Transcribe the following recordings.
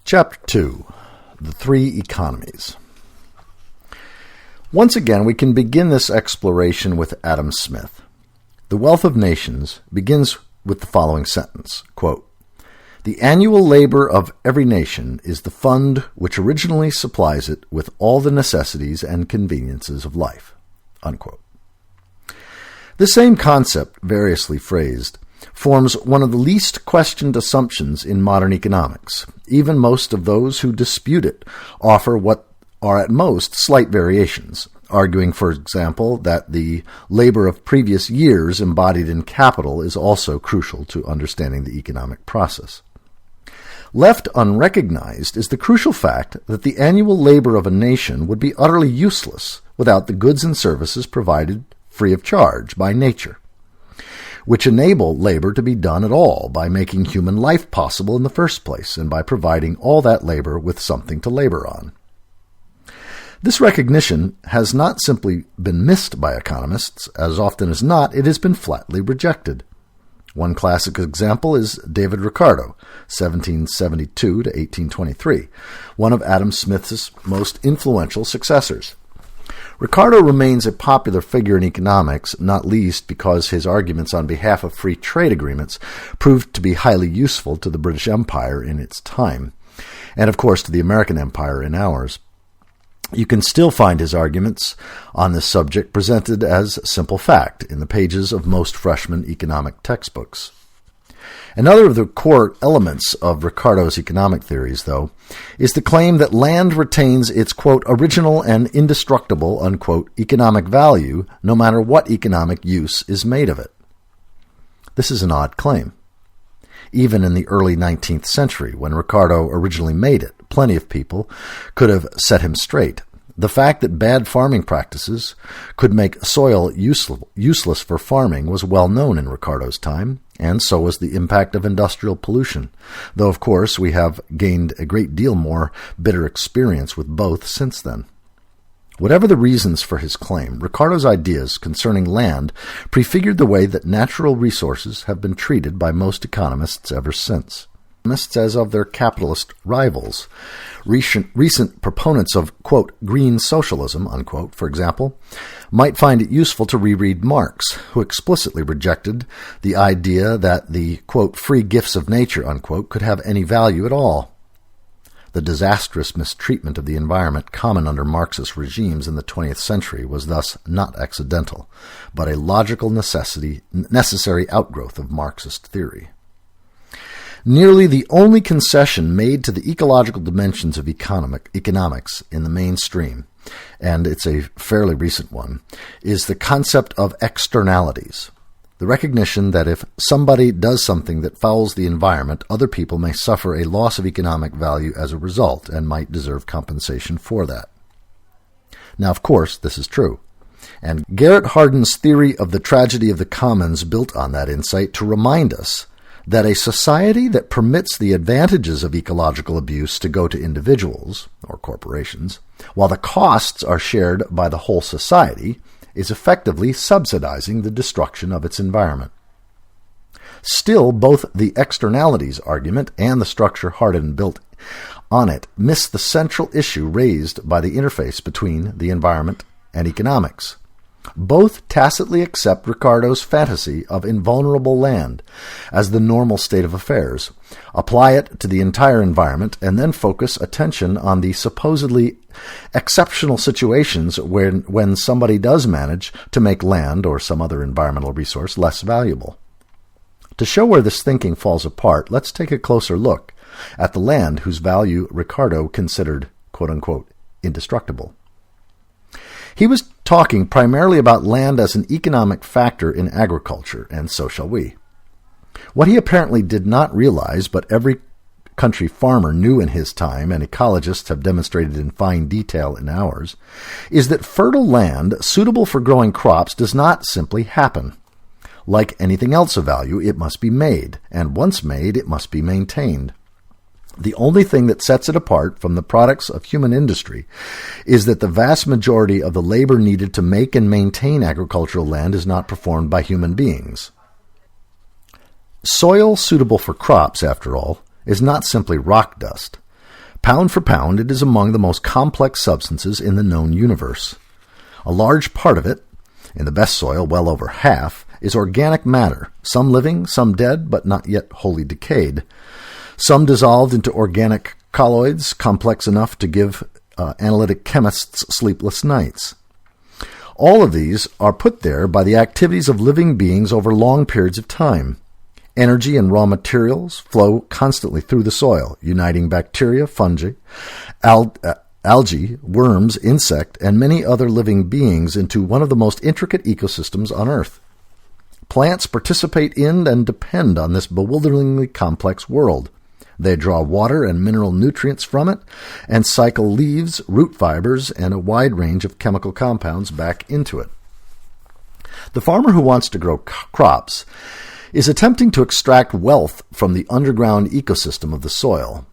Chapter 2. The Three Economies. Once again, we can begin this exploration with Adam Smith. The Wealth of Nations begins with the following sentence, quote, "The annual labor of every nation is the fund which originally supplies it with all the necessities and conveniences of life." Unquote. The same concept, variously phrased, forms one of the least questioned assumptions in modern economics. Even most of those who dispute it offer what are at most slight variations, arguing, for example, that the labor of previous years embodied in capital is also crucial to understanding the economic process. Left unrecognized is the crucial fact that the annual labor of a nation would be utterly useless without the goods and services provided free of charge by nature, which enable labor to be done at all by making human life possible in the first place and by providing all that labor with something to labor on. This recognition has not simply been missed by economists. As often as not, it has been flatly rejected. One classic example is David Ricardo, 1772 to 1823, one of Adam Smith's most influential successors. Ricardo remains a popular figure in economics, not least because his arguments on behalf of free trade agreements proved to be highly useful to the British Empire in its time, and of course to the American Empire in ours. You can still find his arguments on this subject presented as simple fact in the pages of most freshman economic textbooks. Another of the core elements of Ricardo's economic theories, though, is the claim that land retains its, quote, original and indestructible, unquote, economic value no matter what economic use is made of it. This is an odd claim. Even in the early 19th century, when Ricardo originally made it, plenty of people could have set him straight. The fact that bad farming practices could make soil useless for farming was well known in Ricardo's time, and so was the impact of industrial pollution, though of course we have gained a great deal more bitter experience with both since then. Whatever the reasons for his claim, Ricardo's ideas concerning land prefigured the way that natural resources have been treated by most economists ever since. As of their capitalist rivals. Recent proponents of, quote, green socialism, unquote, for example, might find it useful to reread Marx, who explicitly rejected the idea that the, quote, free gifts of nature, unquote, could have any value at all. The disastrous mistreatment of the environment common under Marxist regimes in the 20th century was thus not accidental, but a logical necessary outgrowth of Marxist theory. Nearly the only concession made to the ecological dimensions of economics in the mainstream, and it's a fairly recent one, is the concept of externalities. The recognition that if somebody does something that fouls the environment, other people may suffer a loss of economic value as a result and might deserve compensation for that. Now, of course, this is true. And Garrett Hardin's theory of the tragedy of the commons built on that insight to remind us that a society that permits the advantages of ecological abuse to go to individuals, or corporations, while the costs are shared by the whole society, is effectively subsidizing the destruction of its environment. Still, both the externalities argument and the structure Hardin built on it miss the central issue raised by the interface between the environment and economics. Both tacitly accept Ricardo's fantasy of invulnerable land as the normal state of affairs, apply it to the entire environment, and then focus attention on the supposedly exceptional situations when somebody does manage to make land or some other environmental resource less valuable. To show where this thinking falls apart, let's take a closer look at the land whose value Ricardo considered, quote-unquote, indestructible. He was talking primarily about land as an economic factor in agriculture, and so shall we. What he apparently did not realize, but every country farmer knew in his time, and ecologists have demonstrated in fine detail in ours, is that fertile land suitable for growing crops does not simply happen. Like anything else of value, it must be made, and once made, it must be maintained. The only thing that sets it apart from the products of human industry is that the vast majority of the labor needed to make and maintain agricultural land is not performed by human beings. Soil suitable for crops, after all, is not simply rock dust, Pound for pound, it is among the most complex substances in the known universe. A large part of it, in the best soil, well over half, is organic matter, some living, some dead, but not yet wholly decayed. Some dissolved into organic colloids, complex enough to give analytic chemists sleepless nights. All of these are put there by the activities of living beings over long periods of time. Energy and raw materials flow constantly through the soil, uniting bacteria, fungi, algae, worms, insect, and many other living beings into one of the most intricate ecosystems on Earth. Plants participate in and depend on this bewilderingly complex world. They draw water and mineral nutrients from it and cycle leaves, root fibers, and a wide range of chemical compounds back into it. The farmer who wants to grow crops is attempting to extract wealth from the underground ecosystem of the soil.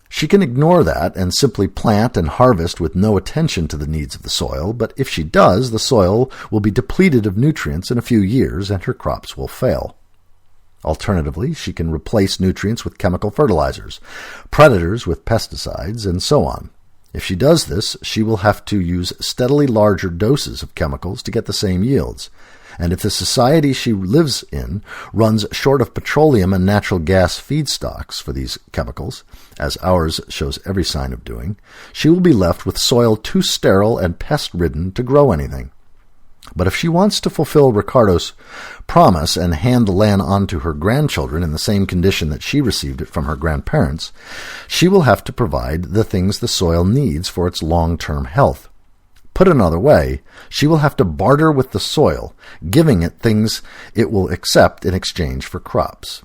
She can ignore that and simply plant and harvest with no attention to the needs of the soil, but if she does, the soil will be depleted of nutrients in a few years and her crops will fail. Alternatively, she can replace nutrients with chemical fertilizers, predators with pesticides, and so on. If she does this, she will have to use steadily larger doses of chemicals to get the same yields. And if the society she lives in runs short of petroleum and natural gas feedstocks for these chemicals, as ours shows every sign of doing, she will be left with soil too sterile and pest-ridden to grow anything. But if she wants to fulfill Ricardo's promise and hand the land on to her grandchildren in the same condition that she received it from her grandparents, she will have to provide the things the soil needs for its long-term health. Put another way, she will have to barter with the soil, giving it things it will accept in exchange for crops.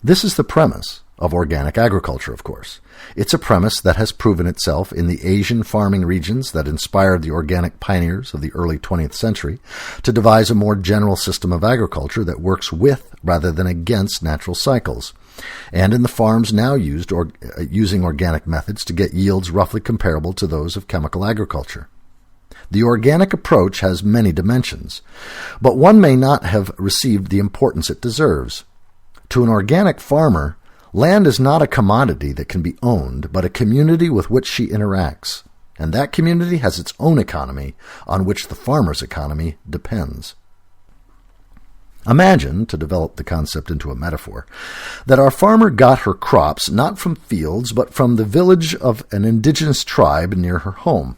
This is the premise of organic agriculture, of course. It's a premise that has proven itself in the Asian farming regions that inspired the organic pioneers of the early 20th century to devise a more general system of agriculture that works with rather than against natural cycles, and in the farms now using organic methods to get yields roughly comparable to those of chemical agriculture. The organic approach has many dimensions, but one may not have received the importance it deserves. To an organic farmer, land is not a commodity that can be owned, but a community with which she interacts, and that community has its own economy on which the farmer's economy depends. Imagine, to develop the concept into a metaphor, that our farmer got her crops not from fields, but from the village of an indigenous tribe near her home.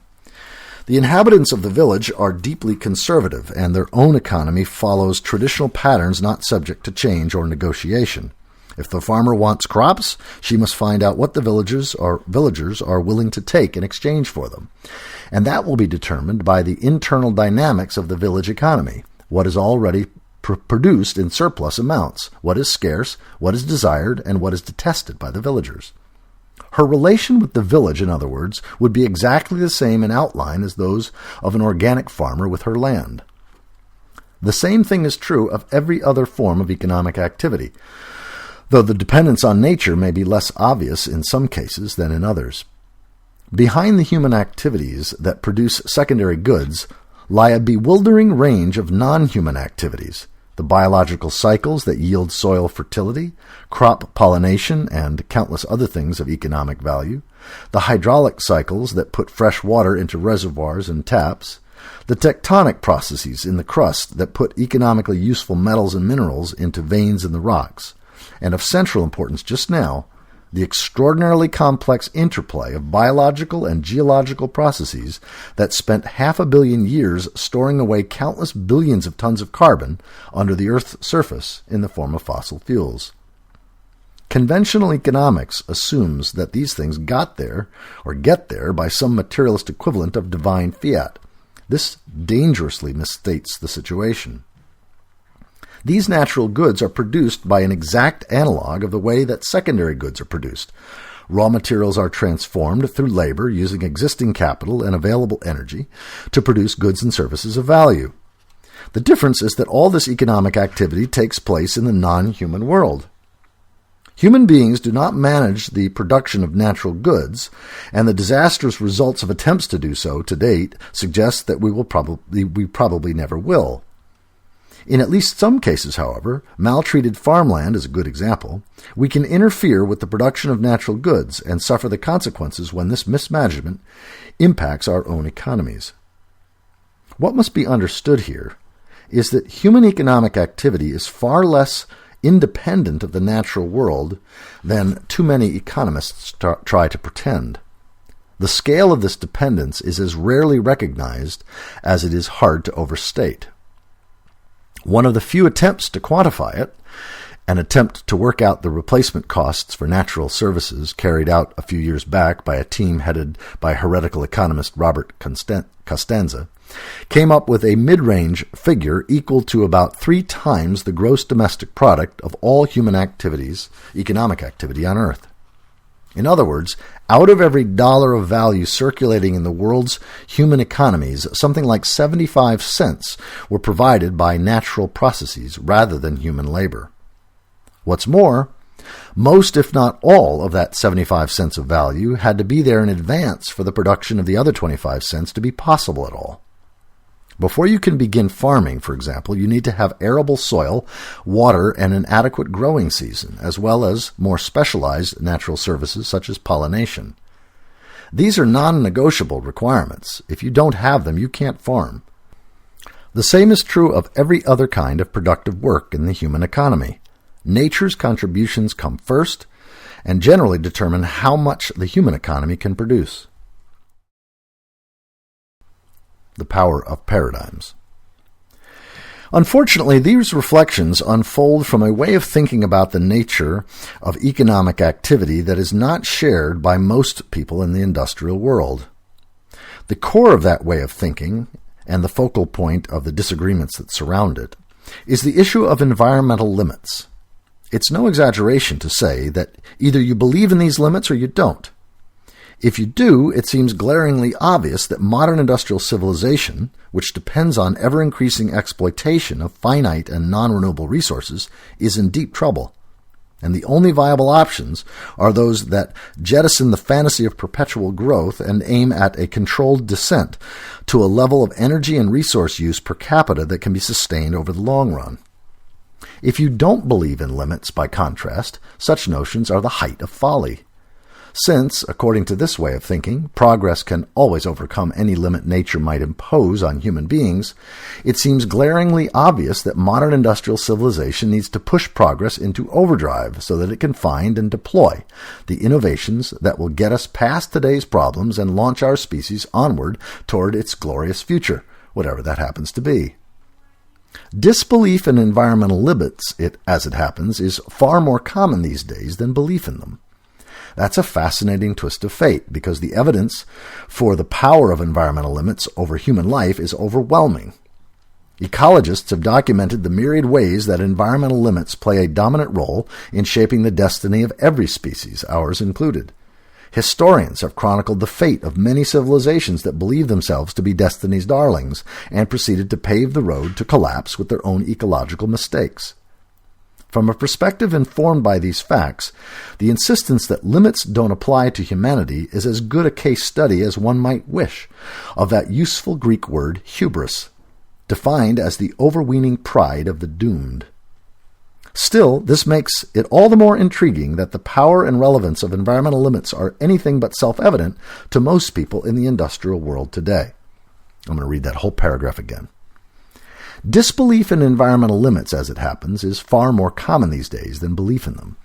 The inhabitants of the village are deeply conservative, and their own economy follows traditional patterns not subject to change or negotiation. If the farmer wants crops, she must find out what the villagers are willing to take in exchange for them. And that will be determined by the internal dynamics of the village economy, what is already produced in surplus amounts, what is scarce, what is desired, and what is detested by the villagers. Her relation with the village, in other words, would be exactly the same in outline as those of an organic farmer with her land. The same thing is true of every other form of economic activity, though the dependence on nature may be less obvious in some cases than in others. Behind the human activities that produce secondary goods lie a bewildering range of non-human activities, the biological cycles that yield soil fertility, crop pollination, and countless other things of economic value, the hydraulic cycles that put fresh water into reservoirs and taps, the tectonic processes in the crust that put economically useful metals and minerals into veins in the rocks, and of central importance just now, the extraordinarily complex interplay of biological and geological processes that spent 500 million years storing away countless billions of tons of carbon under the Earth's surface in the form of fossil fuels. Conventional economics assumes that these things got there or get there by some materialist equivalent of divine fiat. This dangerously misstates the situation. These natural goods are produced by an exact analog of the way that secondary goods are produced. Raw materials are transformed through labor using existing capital and available energy to produce goods and services of value. The difference is that all this economic activity takes place in the non-human world. Human beings do not manage the production of natural goods, and the disastrous results of attempts to do so to date suggest that we probably never will. In at least some cases, however, maltreated farmland is a good example, we can interfere with the production of natural goods and suffer the consequences when this mismanagement impacts our own economies. What must be understood here is that human economic activity is far less independent of the natural world than too many economists try to pretend. The scale of this dependence is as rarely recognized as it is hard to overstate. One of the few attempts to quantify it, an attempt to work out the replacement costs for natural services carried out a few years back by a team headed by heretical economist Robert Costanza, came up with a mid-range figure equal to about 3 times the gross domestic product of all human activities, economic activity on Earth. In other words, out of every dollar of value circulating in the world's human economies, something like 75 cents were provided by natural processes rather than human labor. What's more, most, if not all, of that 75 cents of value had to be there in advance for the production of the other 25 cents to be possible at all. Before you can begin farming, for example, you need to have arable soil, water, and an adequate growing season, as well as more specialized natural services such as pollination. These are non-negotiable requirements. If you don't have them, you can't farm. The same is true of every other kind of productive work in the human economy. Nature's contributions come first and generally determine how much the human economy can produce. The power of paradigms. Unfortunately, these reflections unfold from a way of thinking about the nature of economic activity that is not shared by most people in the industrial world. The core of that way of thinking, and the focal point of the disagreements that surround it, is the issue of environmental limits. It's no exaggeration to say that either you believe in these limits or you don't. If you do, it seems glaringly obvious that modern industrial civilization, which depends on ever-increasing exploitation of finite and non-renewable resources, is in deep trouble. And the only viable options are those that jettison the fantasy of perpetual growth and aim at a controlled descent to a level of energy and resource use per capita that can be sustained over the long run. If you don't believe in limits, by contrast, such notions are the height of folly. Since, according to this way of thinking, progress can always overcome any limit nature might impose on human beings, it seems glaringly obvious that modern industrial civilization needs to push progress into overdrive so that it can find and deploy the innovations that will get us past today's problems and launch our species onward toward its glorious future, whatever that happens to be. Disbelief in environmental limits, as it happens, is far more common these days than belief in them. That's a fascinating twist of fate, because the evidence for the power of environmental limits over human life is overwhelming. Ecologists have documented the myriad ways that environmental limits play a dominant role in shaping the destiny of every species, ours included. Historians have chronicled the fate of many civilizations that believed themselves to be destiny's darlings and proceeded to pave the road to collapse with their own ecological mistakes. From a perspective informed by these facts, the insistence that limits don't apply to humanity is as good a case study as one might wish of that useful Greek word hubris, defined as the overweening pride of the doomed. Still, this makes it all the more intriguing that the power and relevance of environmental limits are anything but self-evident to most people in the industrial world today. I'm going to read that whole paragraph again. Disbelief in environmental limits, as it happens, is far more common these days than belief in them.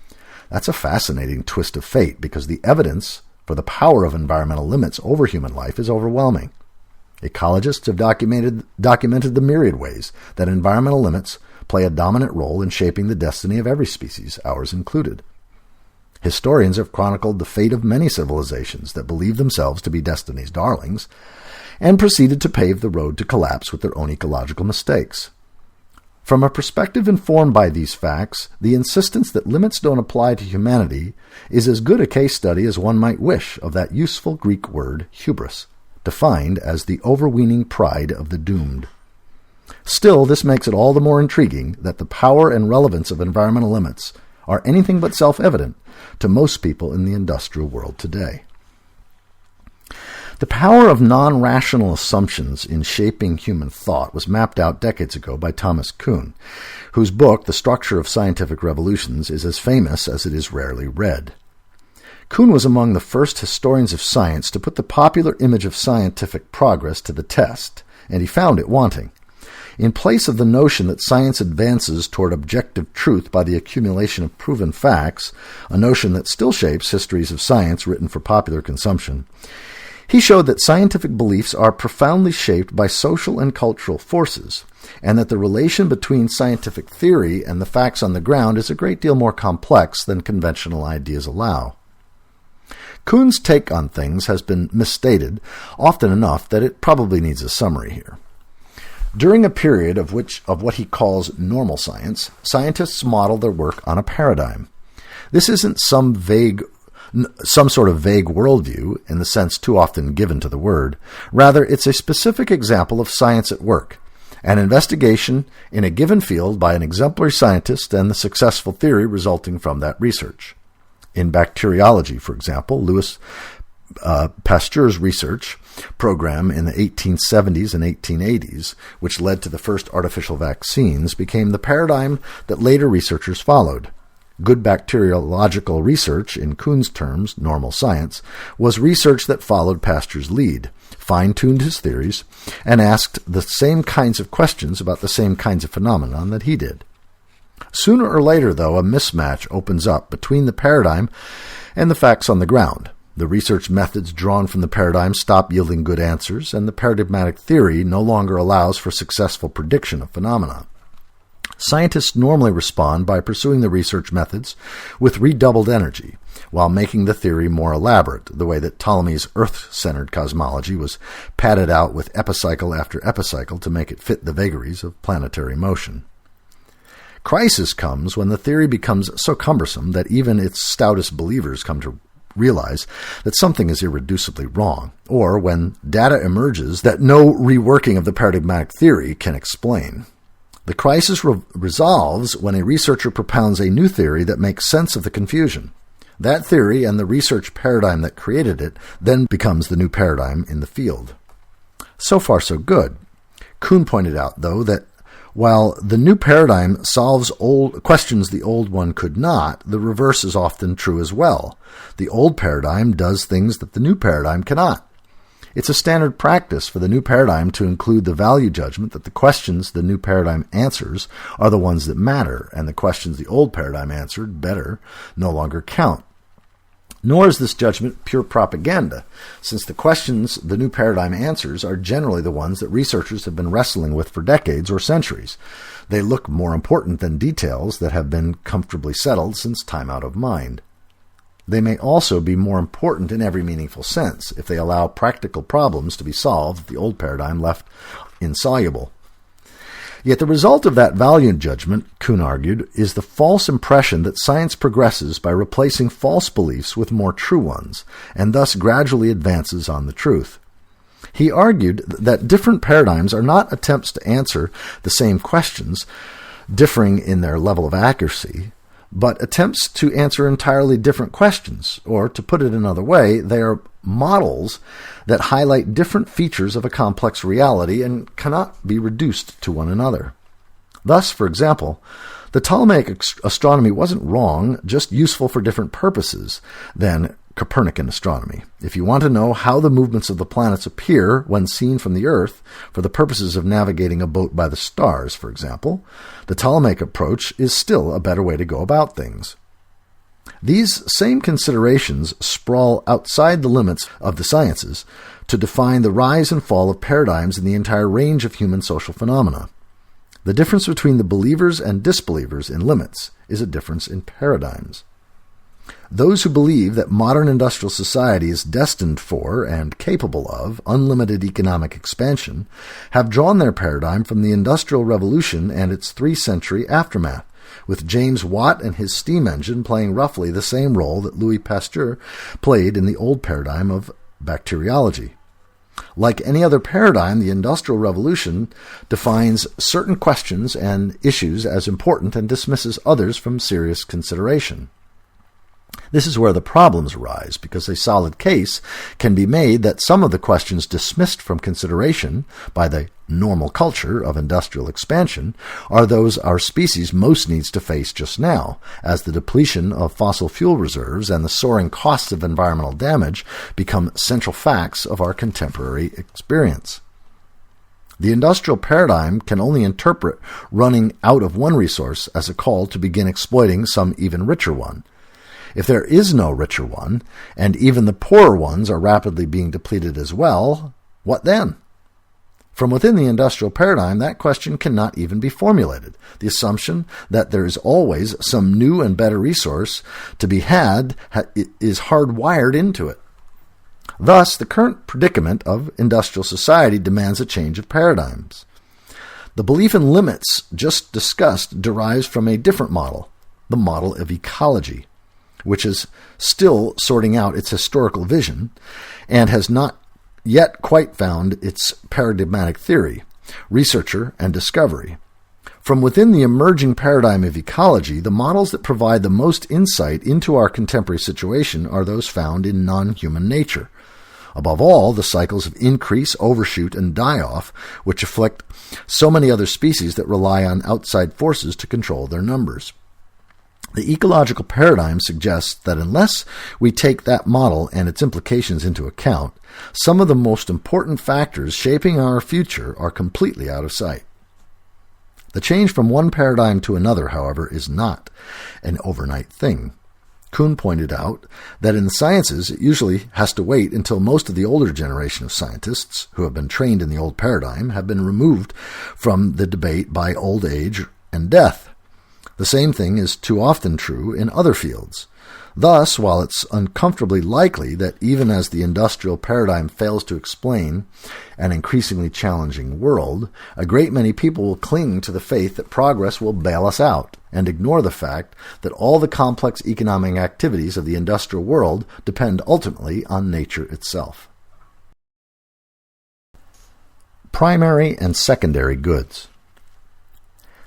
That's a fascinating twist of fate, because the evidence for the power of environmental limits over human life is overwhelming. Ecologists have documented the myriad ways that environmental limits play a dominant role in shaping the destiny of every species, ours included. Historians have chronicled the fate of many civilizations that believed themselves to be destiny's darlings, and proceeded to pave the road to collapse with their own ecological mistakes. From a perspective informed by these facts, the insistence that limits don't apply to humanity is as good a case study as one might wish of that useful Greek word hubris, defined as the overweening pride of the doomed. Still, this makes it all the more intriguing that the power and relevance of environmental limits are anything but self-evident to most people in the industrial world today. The power of non-rational assumptions in shaping human thought was mapped out decades ago by Thomas Kuhn, whose book, The Structure of Scientific Revolutions, is as famous as it is rarely read. Kuhn was among the first historians of science to put the popular image of scientific progress to the test, and he found it wanting. In place of the notion that science advances toward objective truth by the accumulation of proven facts, a notion that still shapes histories of science written for popular consumption, he showed that scientific beliefs are profoundly shaped by social and cultural forces, and that the relation between scientific theory and the facts on the ground is a great deal more complex than conventional ideas allow. Kuhn's take on things has been misstated often enough that it probably needs a summary here. During a period of what he calls normal science, scientists model their work on a paradigm. This isn't some sort of vague worldview in the sense too often given to the word. Rather, it's a specific example of science at work, an investigation in a given field by an exemplary scientist and the successful theory resulting from that research. In bacteriology, for example, Louis Pasteur's research program in the 1870s and 1880s, which led to the first artificial vaccines, became the paradigm that later researchers followed. Good bacteriological research, in Kuhn's terms, normal science, was research that followed Pasteur's lead, fine-tuned his theories, and asked the same kinds of questions about the same kinds of phenomenon that he did. Sooner or later, though, a mismatch opens up between the paradigm and the facts on the ground. The research methods drawn from the paradigm stop yielding good answers, and the paradigmatic theory no longer allows for successful prediction of phenomena. Scientists normally respond by pursuing the research methods with redoubled energy, while making the theory more elaborate, the way that Ptolemy's Earth-centered cosmology was padded out with epicycle after epicycle to make it fit the vagaries of planetary motion. Crisis comes when the theory becomes so cumbersome that even its stoutest believers come to realize that something is irreducibly wrong, or when data emerges that no reworking of the paradigmatic theory can explain. The crisis resolves when a researcher propounds a new theory that makes sense of the confusion. That theory and the research paradigm that created it then becomes the new paradigm in the field. So far, so good. Kuhn pointed out, though, that while the new paradigm solves old questions the old one could not, the reverse is often true as well. The old paradigm does things that the new paradigm cannot. It's a standard practice for the new paradigm to include the value judgment that the questions the new paradigm answers are the ones that matter, and the questions the old paradigm answered better no longer count. Nor is this judgment pure propaganda, since the questions the new paradigm answers are generally the ones that researchers have been wrestling with for decades or centuries. They look more important than details that have been comfortably settled since time out of mind. They may also be more important in every meaningful sense if they allow practical problems to be solved that the old paradigm left insoluble. Yet the result of that value judgment, Kuhn argued, is the false impression that science progresses by replacing false beliefs with more true ones, and thus gradually advances on the truth. He argued that different paradigms are not attempts to answer the same questions, differing in their level of accuracy, but attempts to answer entirely different questions, or, to put it another way, they are models that highlight different features of a complex reality and cannot be reduced to one another. Thus, for example, the Ptolemaic astronomy wasn't wrong, just useful for different purposes than Copernican astronomy. If you want to know how the movements of the planets appear when seen from the Earth, for the purposes of navigating a boat by the stars, for example, the Ptolemaic approach is still a better way to go about things. These same considerations sprawl outside the limits of the sciences to define the rise and fall of paradigms in the entire range of human social phenomena. The difference between the believers and disbelievers in limits is a difference in paradigms. Those who believe that modern industrial society is destined for and capable of unlimited economic expansion have drawn their paradigm from the Industrial Revolution and its 3-century aftermath, with James Watt and his steam engine playing roughly the same role that Louis Pasteur played in the old paradigm of bacteriology. Like any other paradigm, the Industrial Revolution defines certain questions and issues as important and dismisses others from serious consideration. This is where the problems arise, because a solid case can be made that some of the questions dismissed from consideration by the normal culture of industrial expansion are those our species most needs to face just now, as the depletion of fossil fuel reserves and the soaring costs of environmental damage become central facts of our contemporary experience. The industrial paradigm can only interpret running out of one resource as a call to begin exploiting some even richer one. If there is no richer one, and even the poorer ones are rapidly being depleted as well, what then? From within the industrial paradigm, that question cannot even be formulated. The assumption that there is always some new and better resource to be had is hardwired into it. Thus, the current predicament of industrial society demands a change of paradigms. The belief in limits just discussed derives from a different model, the model of ecology, which is still sorting out its historical vision and has not yet quite found its paradigmatic theory, researcher, and discovery. From within the emerging paradigm of ecology, the models that provide the most insight into our contemporary situation are those found in non-human nature. Above all, the cycles of increase, overshoot, and die-off, which afflict so many other species that rely on outside forces to control their numbers. The ecological paradigm suggests that unless we take that model and its implications into account, some of the most important factors shaping our future are completely out of sight. The change from one paradigm to another, however, is not an overnight thing. Kuhn pointed out that in the sciences it usually has to wait until most of the older generation of scientists, who have been trained in the old paradigm, have been removed from the debate by old age and death. The same thing is too often true in other fields. Thus, while it's uncomfortably likely that even as the industrial paradigm fails to explain an increasingly challenging world, a great many people will cling to the faith that progress will bail us out and ignore the fact that all the complex economic activities of the industrial world depend ultimately on nature itself. Primary and secondary goods.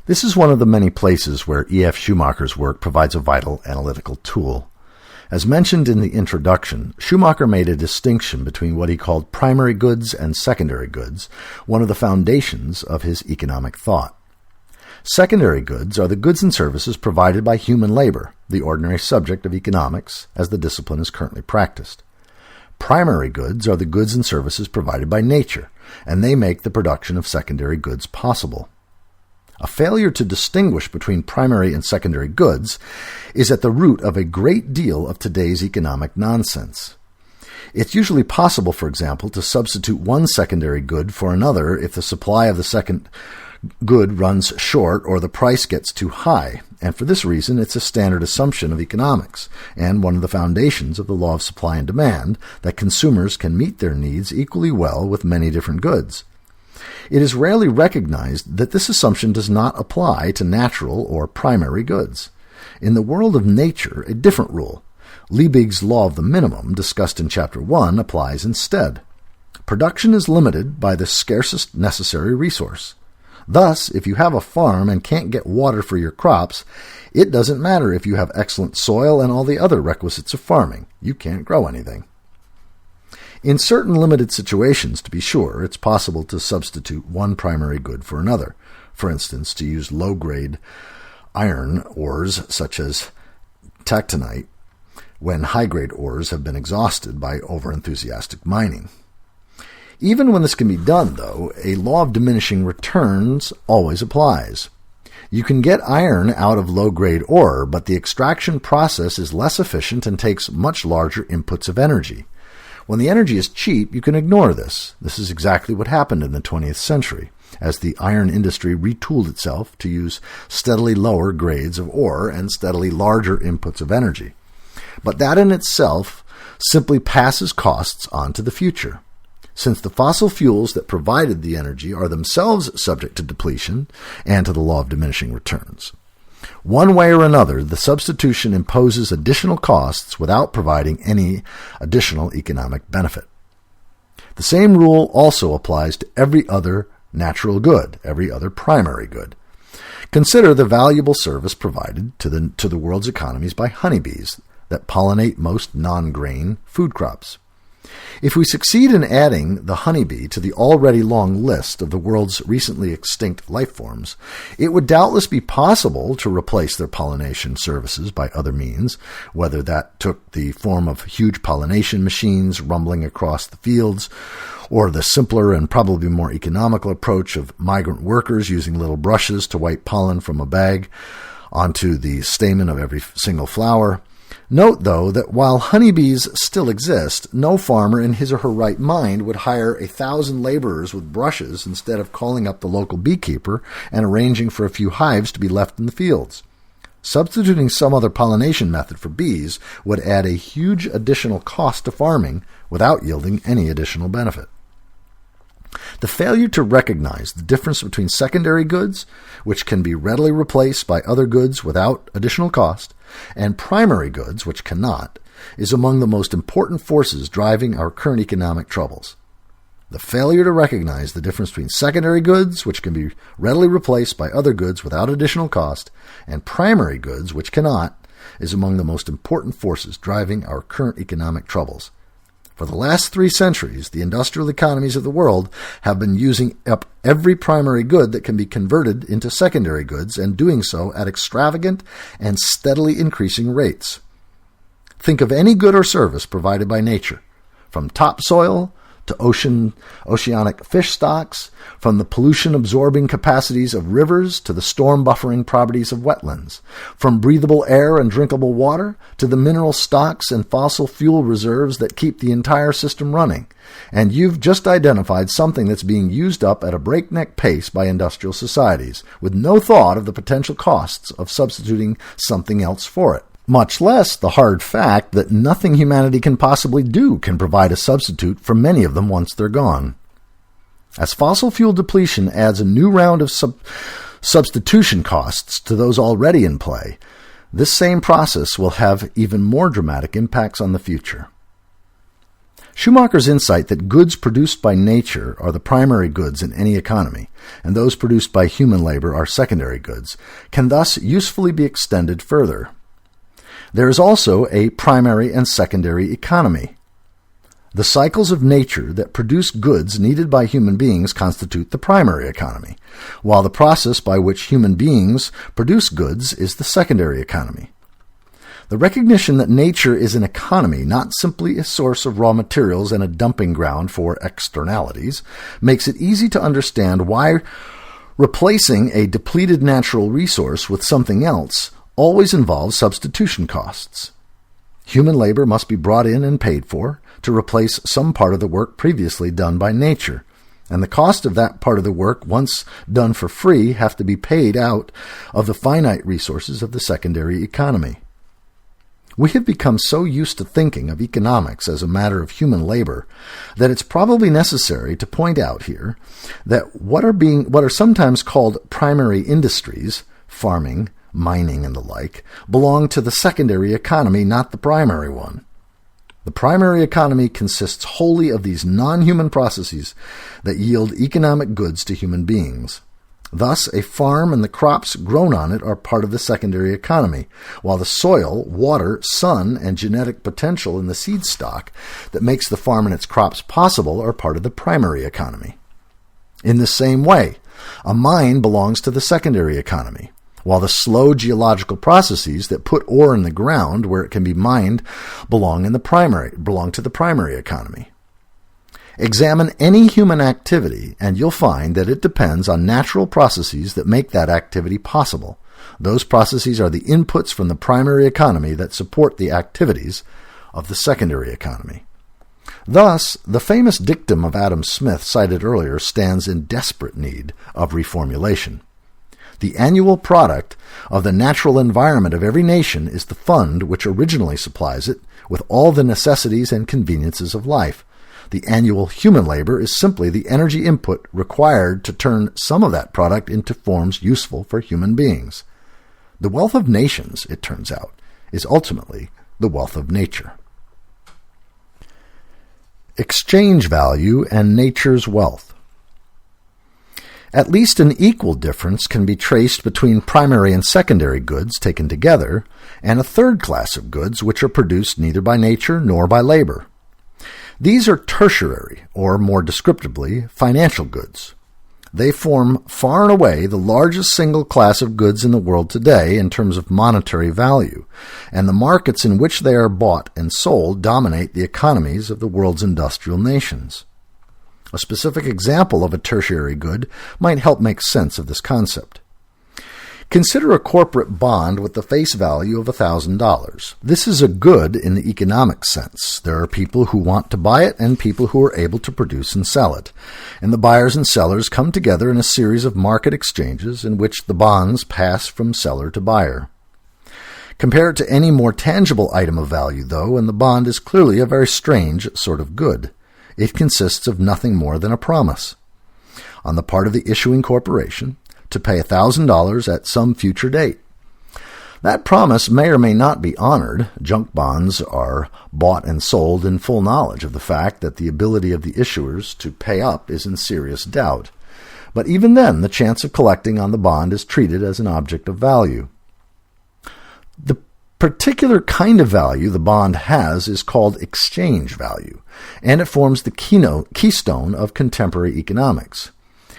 This is one of the many places where E.F. Schumacher's work provides a vital analytical tool. As mentioned in the introduction, Schumacher made a distinction between what he called primary goods and secondary goods, one of the foundations of his economic thought. Secondary goods are the goods and services provided by human labor, the ordinary subject of economics as the discipline is currently practiced. Primary goods are the goods and services provided by nature, and they make the production of secondary goods possible. A failure to distinguish between primary and secondary goods is at the root of a great deal of today's economic nonsense. It's usually possible, for example, to substitute one secondary good for another if the supply of the second good runs short or the price gets too high, and for this reason it's a standard assumption of economics and one of the foundations of the law of supply and demand that consumers can meet their needs equally well with many different goods. It is rarely recognized that this assumption does not apply to natural or primary goods. In the world of nature, a different rule, Liebig's law of the minimum, discussed in Chapter 1, applies instead. Production is limited by the scarcest necessary resource. Thus, if you have a farm and can't get water for your crops, it doesn't matter if you have excellent soil and all the other requisites of farming. You can't grow anything. In certain limited situations, to be sure, it's possible to substitute one primary good for another. For instance, to use low-grade iron ores such as tactonite when high-grade ores have been exhausted by over-enthusiastic mining. Even when this can be done, though, a law of diminishing returns always applies. You can get iron out of low-grade ore, but the extraction process is less efficient and takes much larger inputs of energy. When the energy is cheap, you can ignore this. This is exactly what happened in the 20th century, as the iron industry retooled itself to use steadily lower grades of ore and steadily larger inputs of energy. But that in itself simply passes costs on to the future. Since the fossil fuels that provided the energy are themselves subject to depletion and to the law of diminishing returns. One way or another, the substitution imposes additional costs without providing any additional economic benefit. The same rule also applies to every other natural good, every other primary good. Consider the valuable service provided to the world's economies by honeybees, that pollinate most non-grain food crops. If we succeed in adding the honeybee to the already long list of the world's recently extinct life forms, it would doubtless be possible to replace their pollination services by other means, whether that took the form of huge pollination machines rumbling across the fields, or the simpler and probably more economical approach of migrant workers using little brushes to wipe pollen from a bag onto the stamen of every single flower. Note, though, that while honeybees still exist, no farmer in his or her right mind would hire 1,000 laborers with brushes instead of calling up the local beekeeper and arranging for a few hives to be left in the fields. Substituting some other pollination method for bees would add a huge additional cost to farming without yielding any additional benefit. The failure to recognize the difference between secondary goods, which can be readily replaced by other goods without additional cost, and primary goods, which cannot, is among the most important forces driving our current economic troubles. The failure to recognize the difference between secondary goods, which can be readily replaced by other goods without additional cost, and primary goods, which cannot, is among the most important forces driving our current economic troubles. For the last 3 centuries, the industrial economies of the world have been using up every primary good that can be converted into secondary goods, and doing so at extravagant and steadily increasing rates. Think of any good or service provided by nature, from topsoil to oceanic fish stocks, from the pollution-absorbing capacities of rivers to the storm-buffering properties of wetlands, from breathable air and drinkable water to the mineral stocks and fossil fuel reserves that keep the entire system running. And you've just identified something that's being used up at a breakneck pace by industrial societies, with no thought of the potential costs of substituting something else for it. Much less the hard fact that nothing humanity can possibly do can provide a substitute for many of them once they're gone. As fossil fuel depletion adds a new round of substitution costs to those already in play, this same process will have even more dramatic impacts on the future. Schumacher's insight that goods produced by nature are the primary goods in any economy, and those produced by human labor are secondary goods, can thus usefully be extended further. There is also a primary and secondary economy. The cycles of nature that produce goods needed by human beings constitute the primary economy, while the process by which human beings produce goods is the secondary economy. The recognition that nature is an economy, not simply a source of raw materials and a dumping ground for externalities, makes it easy to understand why replacing a depleted natural resource with something else always involves substitution costs. Human labor must be brought in and paid for to replace some part of the work previously done by nature, and the cost of that part of the work, once done for free, have to be paid out of the finite resources of the secondary economy. We have become so used to thinking of economics as a matter of human labor that it's probably necessary to point out here that what are sometimes called primary industries, farming, mining, and the like, belong to the secondary economy, not the primary one. The primary economy consists wholly of these non-human processes that yield economic goods to human beings. Thus, a farm and the crops grown on it are part of the secondary economy, while the soil, water, sun, and genetic potential in the seed stock that makes the farm and its crops possible are part of the primary economy. In the same way, a mine belongs to the secondary economy, while the slow geological processes that put ore in the ground where it can be mined belong to the primary economy. Examine any human activity, and you'll find that it depends on natural processes that make that activity possible. Those processes are the inputs from the primary economy that support the activities of the secondary economy. Thus, the famous dictum of Adam Smith cited earlier stands in desperate need of reformulation. The annual product of the natural environment of every nation is the fund which originally supplies it with all the necessities and conveniences of life. The annual human labor is simply the energy input required to turn some of that product into forms useful for human beings. The wealth of nations, it turns out, is ultimately the wealth of nature. Exchange value and nature's wealth. At least an equal difference can be traced between primary and secondary goods taken together, and a third class of goods which are produced neither by nature nor by labor. These are tertiary, or more descriptively, financial goods. They form far and away the largest single class of goods in the world today in terms of monetary value, and the markets in which they are bought and sold dominate the economies of the world's industrial nations. A specific example of a tertiary good might help make sense of this concept. Consider a corporate bond with the face value of $1,000. This is a good in the economic sense. There are people who want to buy it and people who are able to produce and sell it. And the buyers and sellers come together in a series of market exchanges in which the bonds pass from seller to buyer. Compare it to any more tangible item of value, though, and the bond is clearly a very strange sort of good. It consists of nothing more than a promise on the part of the issuing corporation to pay $1,000 at some future date. That promise may or may not be honored. Junk bonds are bought and sold in full knowledge of the fact that the ability of the issuers to pay up is in serious doubt. But even then, the chance of collecting on the bond is treated as an object of value. The particular kind of value the bond has is called exchange value, and it forms the keystone of contemporary economics.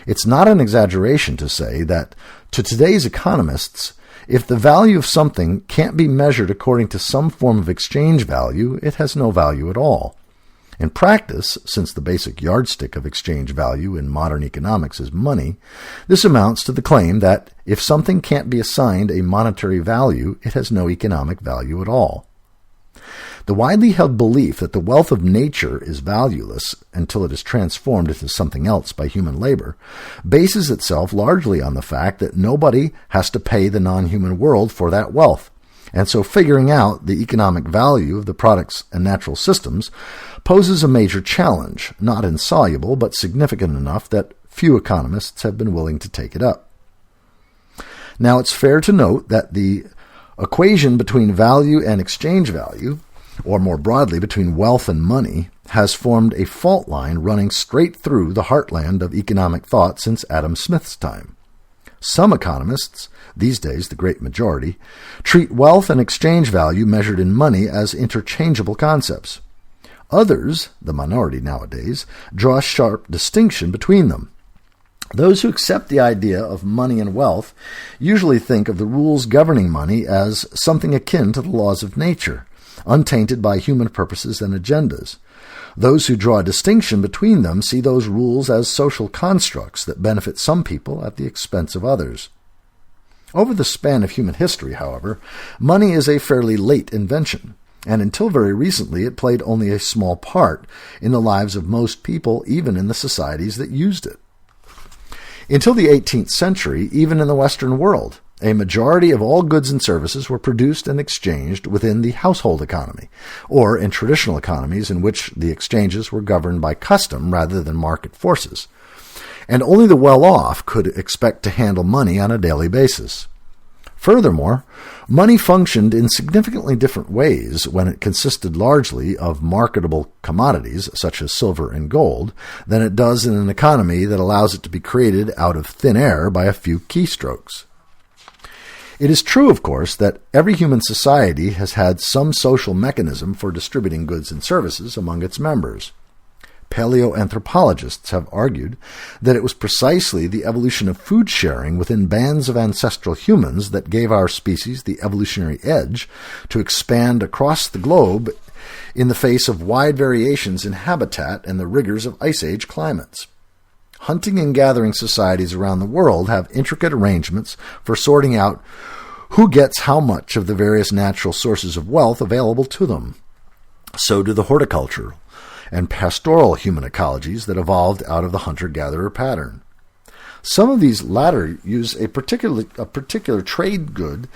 It's not an exaggeration to say that, to today's economists, if the value of something can't be measured according to some form of exchange value, it has no value at all. In practice, since the basic yardstick of exchange value in modern economics is money, this amounts to the claim that if something can't be assigned a monetary value, it has no economic value at all. The widely held belief that the wealth of nature is valueless until it is transformed into something else by human labor bases itself largely on the fact that nobody has to pay the non-human world for that wealth, and so figuring out the economic value of the products and natural systems poses a major challenge, not insoluble but significant enough that few economists have been willing to take it up. Now, it's fair to note that the equation between value and exchange value, or more broadly between wealth and money, has formed a fault line running straight through the heartland of economic thought since Adam Smith's time. Some economists, these days the great majority, treat wealth and exchange value measured in money as interchangeable concepts. Others, the minority nowadays, draw a sharp distinction between them. Those who accept the idea of money and wealth usually think of the rules governing money as something akin to the laws of nature, untainted by human purposes and agendas. Those who draw a distinction between them see those rules as social constructs that benefit some people at the expense of others. Over the span of human history, however, money is a fairly late invention, and until very recently it played only a small part in the lives of most people, even in the societies that used it. Until the 18th century, even in the Western world, a majority of all goods and services were produced and exchanged within the household economy, or in traditional economies in which the exchanges were governed by custom rather than market forces. And only the well-off could expect to handle money on a daily basis. Furthermore, money functioned in significantly different ways when it consisted largely of marketable commodities, such as silver and gold, than it does in an economy that allows it to be created out of thin air by a few keystrokes. It is true, of course, that every human society has had some social mechanism for distributing goods and services among its members. Paleoanthropologists have argued that it was precisely the evolution of food sharing within bands of ancestral humans that gave our species the evolutionary edge to expand across the globe in the face of wide variations in habitat and the rigors of Ice Age climates. Hunting and gathering societies around the world have intricate arrangements for sorting out who gets how much of the various natural sources of wealth available to them. So do the horticultural and pastoral human ecologies that evolved out of the hunter-gatherer pattern. Some of these latter use a particular trade good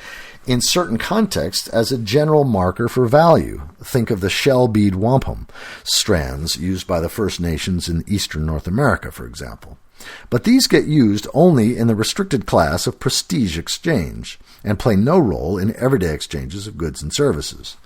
in certain contexts as a general marker for value. Think of the shell bead wampum strands used by the First Nations in eastern North America, for example. But these get used only in the restricted class of prestige exchange and play no role in everyday exchanges of goods and services.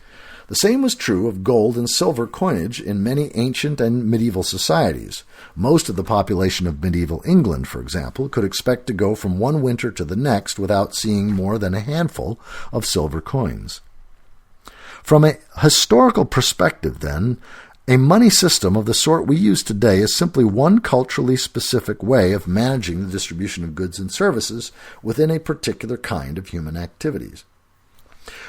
The same was true of gold and silver coinage in many ancient and medieval societies. Most of the population of medieval England, for example, could expect to go from one winter to the next without seeing more than a handful of silver coins. From a historical perspective, then, a money system of the sort we use today is simply one culturally specific way of managing the distribution of goods and services within a particular kind of human activities.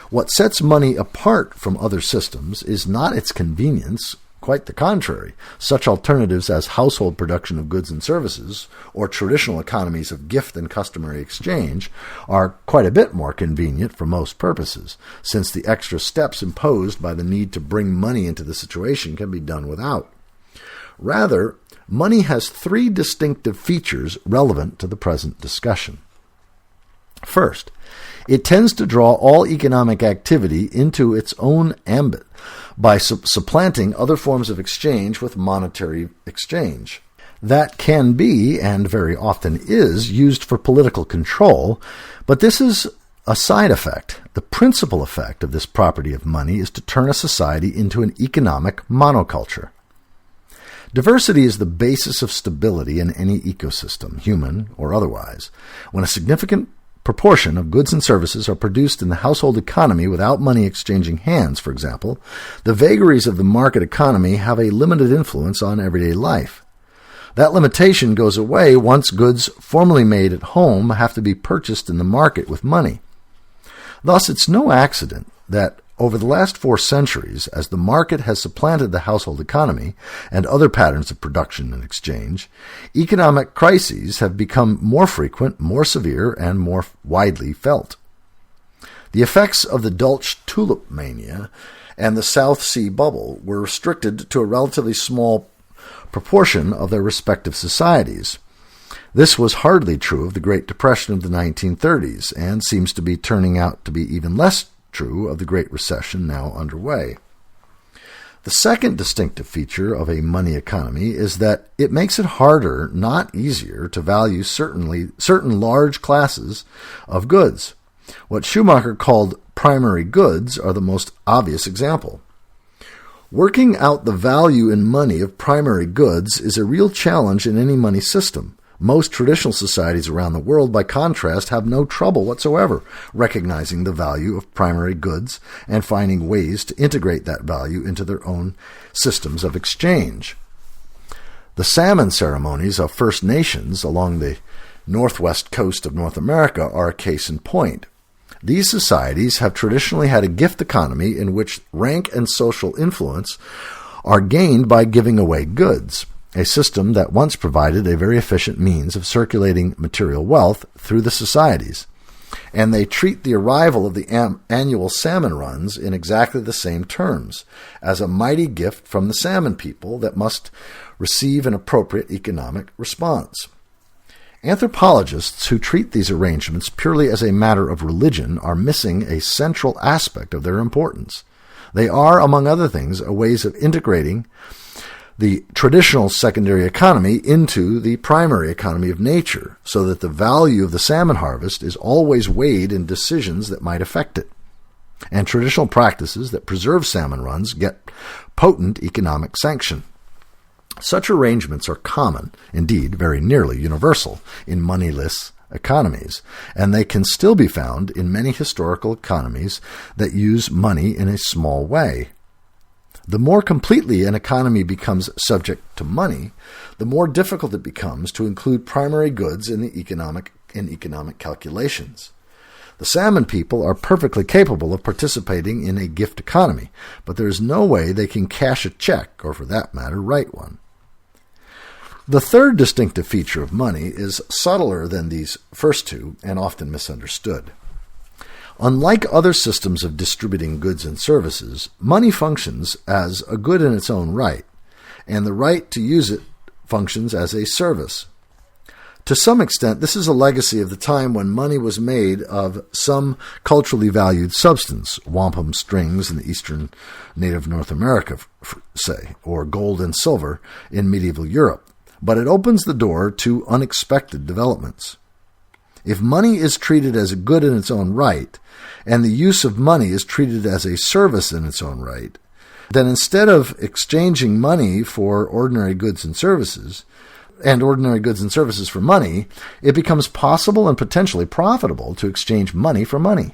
What sets money apart from other systems is not its convenience, quite the contrary. Such alternatives as household production of goods and services, or traditional economies of gift and customary exchange, are quite a bit more convenient for most purposes, since the extra steps imposed by the need to bring money into the situation can be done without. Rather, money has three distinctive features relevant to the present discussion. First, it tends to draw all economic activity into its own ambit by supplanting other forms of exchange with monetary exchange. That can be, and very often is, used for political control, but this is a side effect. The principal effect of this property of money is to turn a society into an economic monoculture. Diversity is the basis of stability in any ecosystem, human or otherwise. When a significant proportion of goods and services are produced in the household economy without money exchanging hands, for example, the vagaries of the market economy have a limited influence on everyday life. That limitation goes away once goods formerly made at home have to be purchased in the market with money. Thus, it's no accident that over the last 4 centuries, as the market has supplanted the household economy and other patterns of production and exchange, economic crises have become more frequent, more severe, and more widely felt. The effects of the Dutch tulip mania and the South Sea bubble were restricted to a relatively small proportion of their respective societies. This was hardly true of the Great Depression of the 1930s, and seems to be turning out to be even less true of the Great Recession now underway. The second distinctive feature of a money economy is that it makes it harder, not easier, to value certain large classes of goods. What Schumacher called primary goods are the most obvious example. Working out the value in money of primary goods is a real challenge in any money system. Most traditional societies around the world, by contrast, have no trouble whatsoever recognizing the value of primary goods and finding ways to integrate that value into their own systems of exchange. The salmon ceremonies of First Nations along the northwest coast of North America are a case in point. These societies have traditionally had a gift economy in which rank and social influence are gained by giving away goods, a system that once provided a very efficient means of circulating material wealth through the societies. And they treat the arrival of the annual salmon runs in exactly the same terms, as a mighty gift from the salmon people that must receive an appropriate economic response. Anthropologists who treat these arrangements purely as a matter of religion are missing a central aspect of their importance. They are, among other things, a ways of integrating the traditional secondary economy into the primary economy of nature, so that the value of the salmon harvest is always weighed in decisions that might affect it. And traditional practices that preserve salmon runs get potent economic sanction. Such arrangements are common, indeed very nearly universal, in moneyless economies, and they can still be found in many historical economies that use money in a small way. The more completely an economy becomes subject to money, the more difficult it becomes to include primary goods in economic calculations. The salmon people are perfectly capable of participating in a gift economy, but there is no way they can cash a check, or for that matter, write one. The third distinctive feature of money is subtler than these first two and often misunderstood. Unlike other systems of distributing goods and services, money functions as a good in its own right, and the right to use it functions as a service. To some extent, this is a legacy of the time when money was made of some culturally valued substance, wampum strings in the eastern native North America, say, or gold and silver in medieval Europe, but it opens the door to unexpected developments. If money is treated as a good in its own right, and the use of money is treated as a service in its own right, then instead of exchanging money for ordinary goods and services, and ordinary goods and services for money, it becomes possible and potentially profitable to exchange money for money.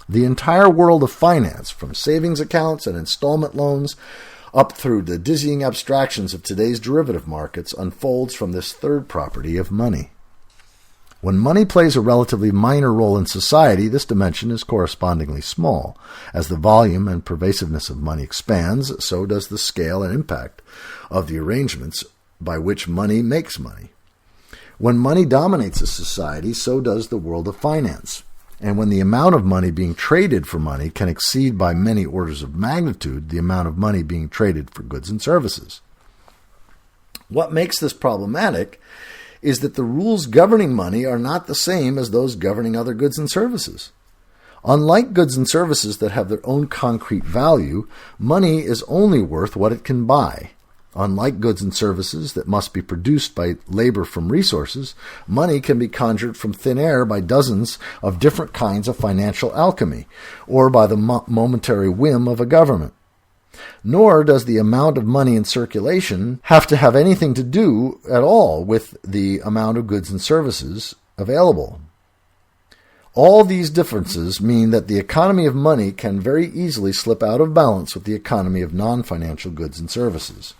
The entire world of finance, from savings accounts and installment loans up through the dizzying abstractions of today's derivative markets, unfolds from this third property of money. When money plays a relatively minor role in society, this dimension is correspondingly small. As the volume and pervasiveness of money expands, so does the scale and impact of the arrangements by which money makes money. When money dominates a society, so does the world of finance. And when the amount of money being traded for money can exceed by many orders of magnitude the amount of money being traded for goods and services. What makes this problematic is that the rules governing money are not the same as those governing other goods and services. Unlike goods and services that have their own concrete value, money is only worth what it can buy. Unlike goods and services that must be produced by labor from resources, money can be conjured from thin air by dozens of different kinds of financial alchemy, or by the momentary whim of a government. Nor does the amount of money in circulation have to have anything to do at all with the amount of goods and services available. All these differences mean that the economy of money can very easily slip out of balance with the economy of non-financial goods and services.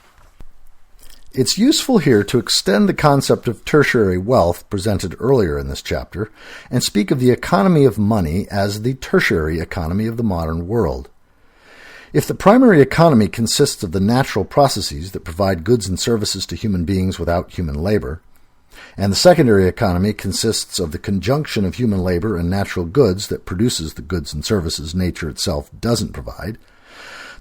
It's useful here to extend the concept of tertiary wealth presented earlier in this chapter and speak of the economy of money as the tertiary economy of the modern world. If the primary economy consists of the natural processes that provide goods and services to human beings without human labor, and the secondary economy consists of the conjunction of human labor and natural goods that produces the goods and services nature itself doesn't provide,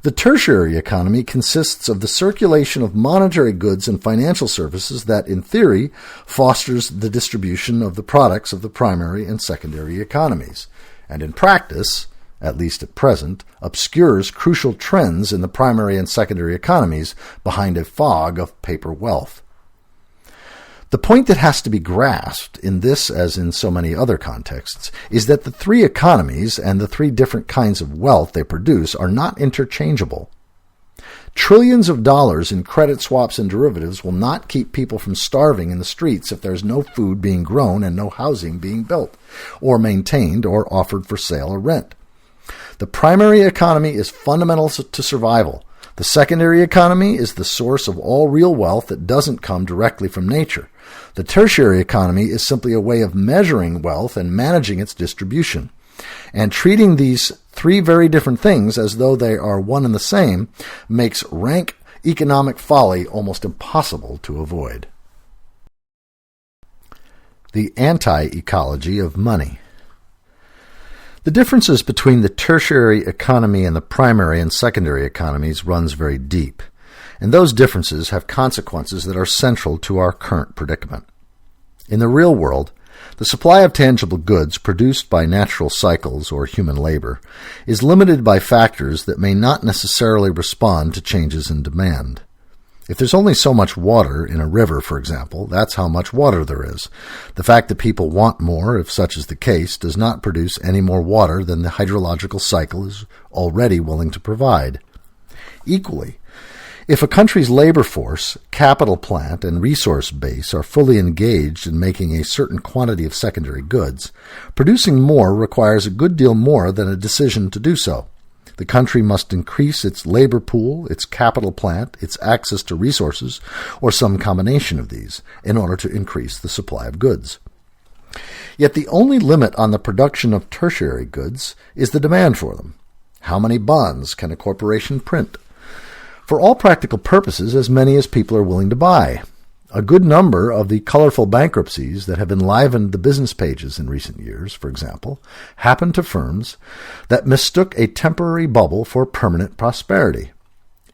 the tertiary economy consists of the circulation of monetary goods and financial services that, in theory, fosters the distribution of the products of the primary and secondary economies, and in practice, at least at present, obscures crucial trends in the primary and secondary economies behind a fog of paper wealth. The point that has to be grasped in this, as in so many other contexts, is that the three economies and the three different kinds of wealth they produce are not interchangeable. Trillions of dollars in credit swaps and derivatives will not keep people from starving in the streets if there's no food being grown and no housing being built, or maintained, or offered for sale or rent. The primary economy is fundamental to survival. The secondary economy is the source of all real wealth that doesn't come directly from nature. The tertiary economy is simply a way of measuring wealth and managing its distribution. And treating these three very different things as though they are one and the same makes rank economic folly almost impossible to avoid. The Anti-Ecology of Money. The differences between the tertiary economy and the primary and secondary economies runs very deep, and those differences have consequences that are central to our current predicament. In the real world, the supply of tangible goods produced by natural cycles or human labor is limited by factors that may not necessarily respond to changes in demand. If there's only so much water in a river, for example, that's how much water there is. The fact that people want more, if such is the case, does not produce any more water than the hydrological cycle is already willing to provide. Equally, if a country's labor force, capital plant, and resource base are fully engaged in making a certain quantity of secondary goods, producing more requires a good deal more than a decision to do so. The country must increase its labor pool, its capital plant, its access to resources, or some combination of these, in order to increase the supply of goods. Yet the only limit on the production of tertiary goods is the demand for them. How many bonds can a corporation print? For all practical purposes, as many as people are willing to buy. A good number of the colorful bankruptcies that have enlivened the business pages in recent years, for example, happened to firms that mistook a temporary bubble for permanent prosperity,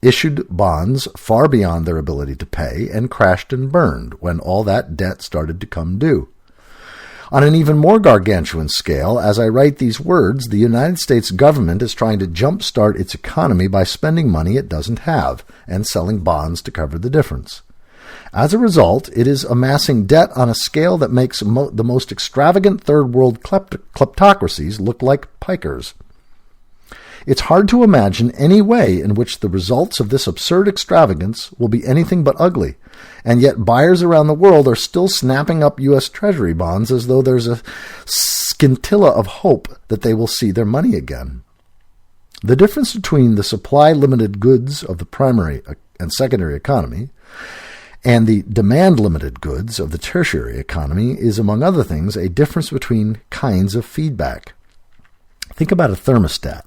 issued bonds far beyond their ability to pay, and crashed and burned when all that debt started to come due. On an even more gargantuan scale, as I write these words, the United States government is trying to jumpstart its economy by spending money it doesn't have and selling bonds to cover the difference. As a result, it is amassing debt on a scale that makes the most extravagant third-world kleptocracies look like pikers. It's hard to imagine any way in which the results of this absurd extravagance will be anything but ugly, and yet buyers around the world are still snapping up U.S. Treasury bonds as though there's a scintilla of hope that they will see their money again. The difference between the supply-limited goods of the primary and secondary economy and the demand-limited goods of the tertiary economy is, among other things, a difference between kinds of feedback. Think about a thermostat,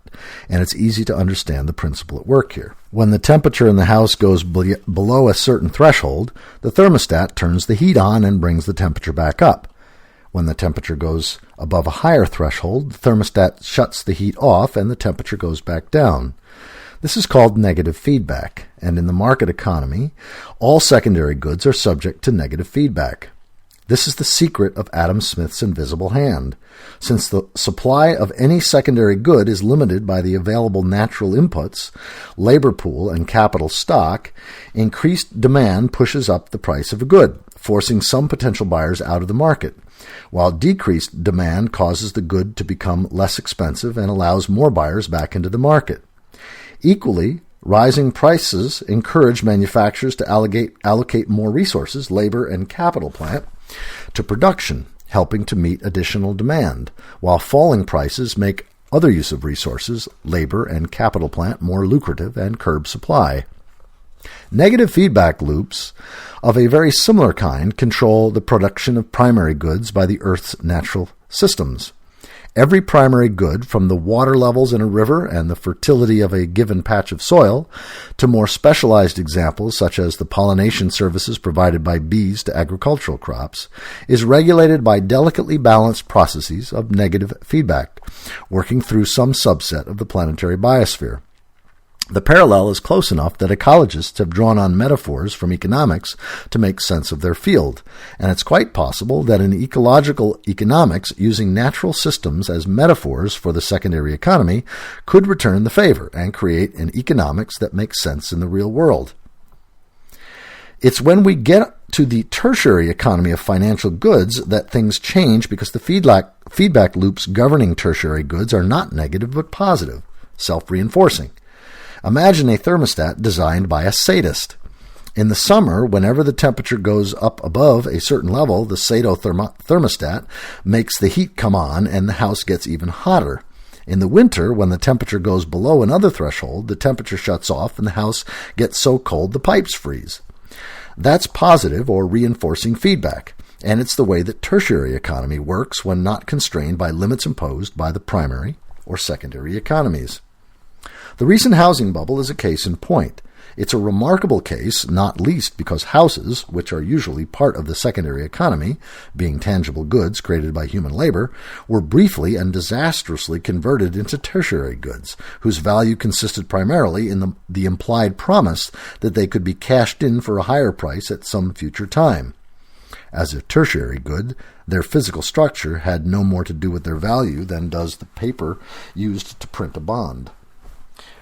and it's easy to understand the principle at work here. When the temperature in the house goes below a certain threshold, the thermostat turns the heat on and brings the temperature back up. When the temperature goes above a higher threshold, the thermostat shuts the heat off and the temperature goes back down. This is called negative feedback, and in the market economy, all secondary goods are subject to negative feedback. This is the secret of Adam Smith's invisible hand. Since the supply of any secondary good is limited by the available natural inputs, labor pool, and capital stock, increased demand pushes up the price of a good, forcing some potential buyers out of the market, while decreased demand causes the good to become less expensive and allows more buyers back into the market. Equally, rising prices encourage manufacturers to allocate more resources, labor, and capital plant to production, helping to meet additional demand, while falling prices make other use of resources, labor, and capital plant more lucrative and curb supply. Negative feedback loops of a very similar kind control the production of primary goods by the Earth's natural systems. Every primary good, from the water levels in a river and the fertility of a given patch of soil, to more specialized examples such as the pollination services provided by bees to agricultural crops, is regulated by delicately balanced processes of negative feedback, working through some subset of the planetary biosphere. The parallel is close enough that ecologists have drawn on metaphors from economics to make sense of their field, and it's quite possible that in ecological economics, using natural systems as metaphors for the secondary economy could return the favor and create an economics that makes sense in the real world. It's when we get to the tertiary economy of financial goods that things change, because the feedback loops governing tertiary goods are not negative but positive, self-reinforcing. Imagine a thermostat designed by a sadist. In the summer, whenever the temperature goes up above a certain level, the thermostat makes the heat come on and the house gets even hotter. In the winter, when the temperature goes below another threshold, the temperature shuts off and the house gets so cold the pipes freeze. That's positive or reinforcing feedback, and it's the way that tertiary economy works when not constrained by limits imposed by the primary or secondary economies. The recent housing bubble is a case in point. It's a remarkable case, not least because houses, which are usually part of the secondary economy, being tangible goods created by human labor, were briefly and disastrously converted into tertiary goods, whose value consisted primarily in the implied promise that they could be cashed in for a higher price at some future time. As a tertiary good, their physical structure had no more to do with their value than does the paper used to print a bond.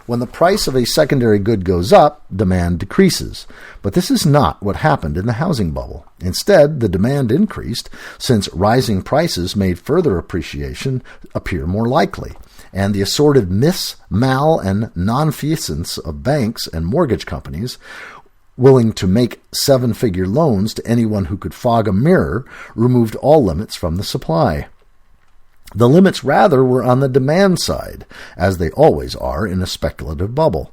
When the price of a secondary good goes up, demand decreases. But this is not what happened in the housing bubble. Instead, the demand increased since rising prices made further appreciation appear more likely, and the assorted mis, mal, and nonfeasance of banks and mortgage companies willing to make seven-figure loans to anyone who could fog a mirror removed all limits from the supply. The limits, rather, were on the demand side, as they always are in a speculative bubble.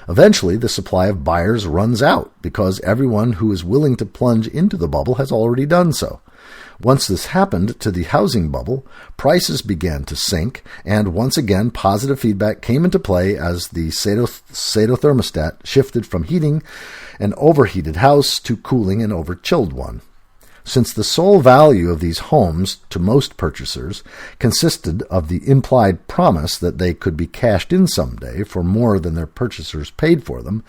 Eventually, the supply of buyers runs out because everyone who is willing to plunge into the bubble has already done so. Once this happened to the housing bubble, prices began to sink, and once again positive feedback came into play as the thermostat shifted from heating an overheated house to cooling an overchilled one. Since the sole value of these homes to most purchasers consisted of the implied promise that they could be cashed in someday for more than their purchasers paid for them,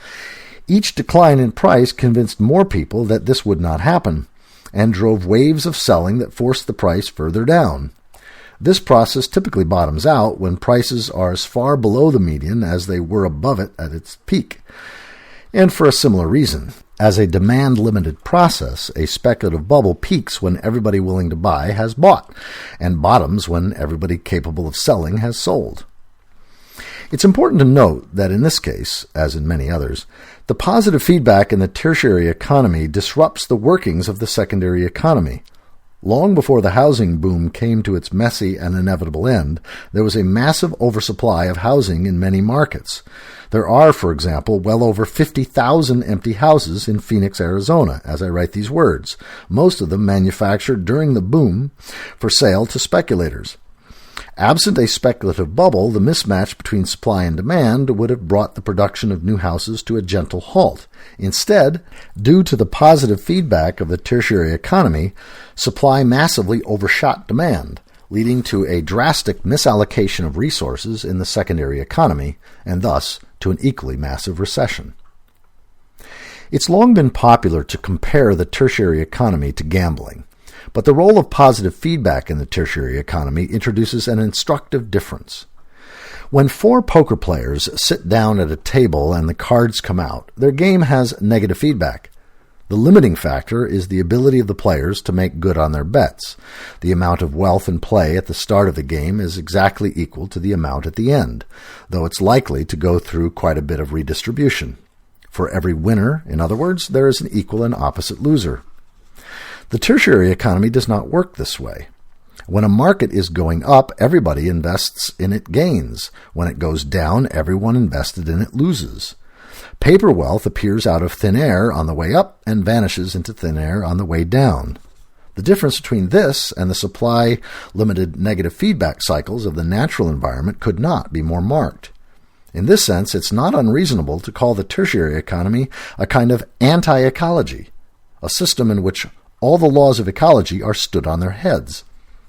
each decline in price convinced more people that this would not happen, and drove waves of selling that forced the price further down. This process typically bottoms out when prices are as far below the median as they were above it at its peak. And for a similar reason, As a demand-limited process, a speculative bubble peaks when everybody willing to buy has bought, and bottoms when everybody capable of selling has sold. It's important to note that in this case, as in many others, the positive feedback in the tertiary economy disrupts the workings of the secondary economy. Long before the housing boom came to its messy and inevitable end, there was a massive oversupply of housing in many markets. There are, for example, well over 50,000 empty houses in Phoenix, Arizona, as I write these words, most of them manufactured during the boom for sale to speculators. Absent a speculative bubble, the mismatch between supply and demand would have brought the production of new houses to a gentle halt. Instead, due to the positive feedback of the tertiary economy, supply massively overshot demand, leading to a drastic misallocation of resources in the secondary economy, and thus to an equally massive recession. It's long been popular to compare the tertiary economy to gambling. But the role of positive feedback in the tertiary economy introduces an instructive difference. When 4 poker players sit down at a table and the cards come out, their game has negative feedback. The limiting factor is the ability of the players to make good on their bets. The amount of wealth in play at the start of the game is exactly equal to the amount at the end, though it's likely to go through quite a bit of redistribution. For every winner, in other words, there is an equal and opposite loser. The tertiary economy does not work this way. When a market is going up, everybody invests in it gains. When it goes down, everyone invested in it loses. Paper wealth appears out of thin air on the way up and vanishes into thin air on the way down. The difference between this and the supply-limited negative feedback cycles of the natural environment could not be more marked. In this sense, it's not unreasonable to call the tertiary economy a kind of anti-ecology, a system in which all the laws of ecology are stood on their heads,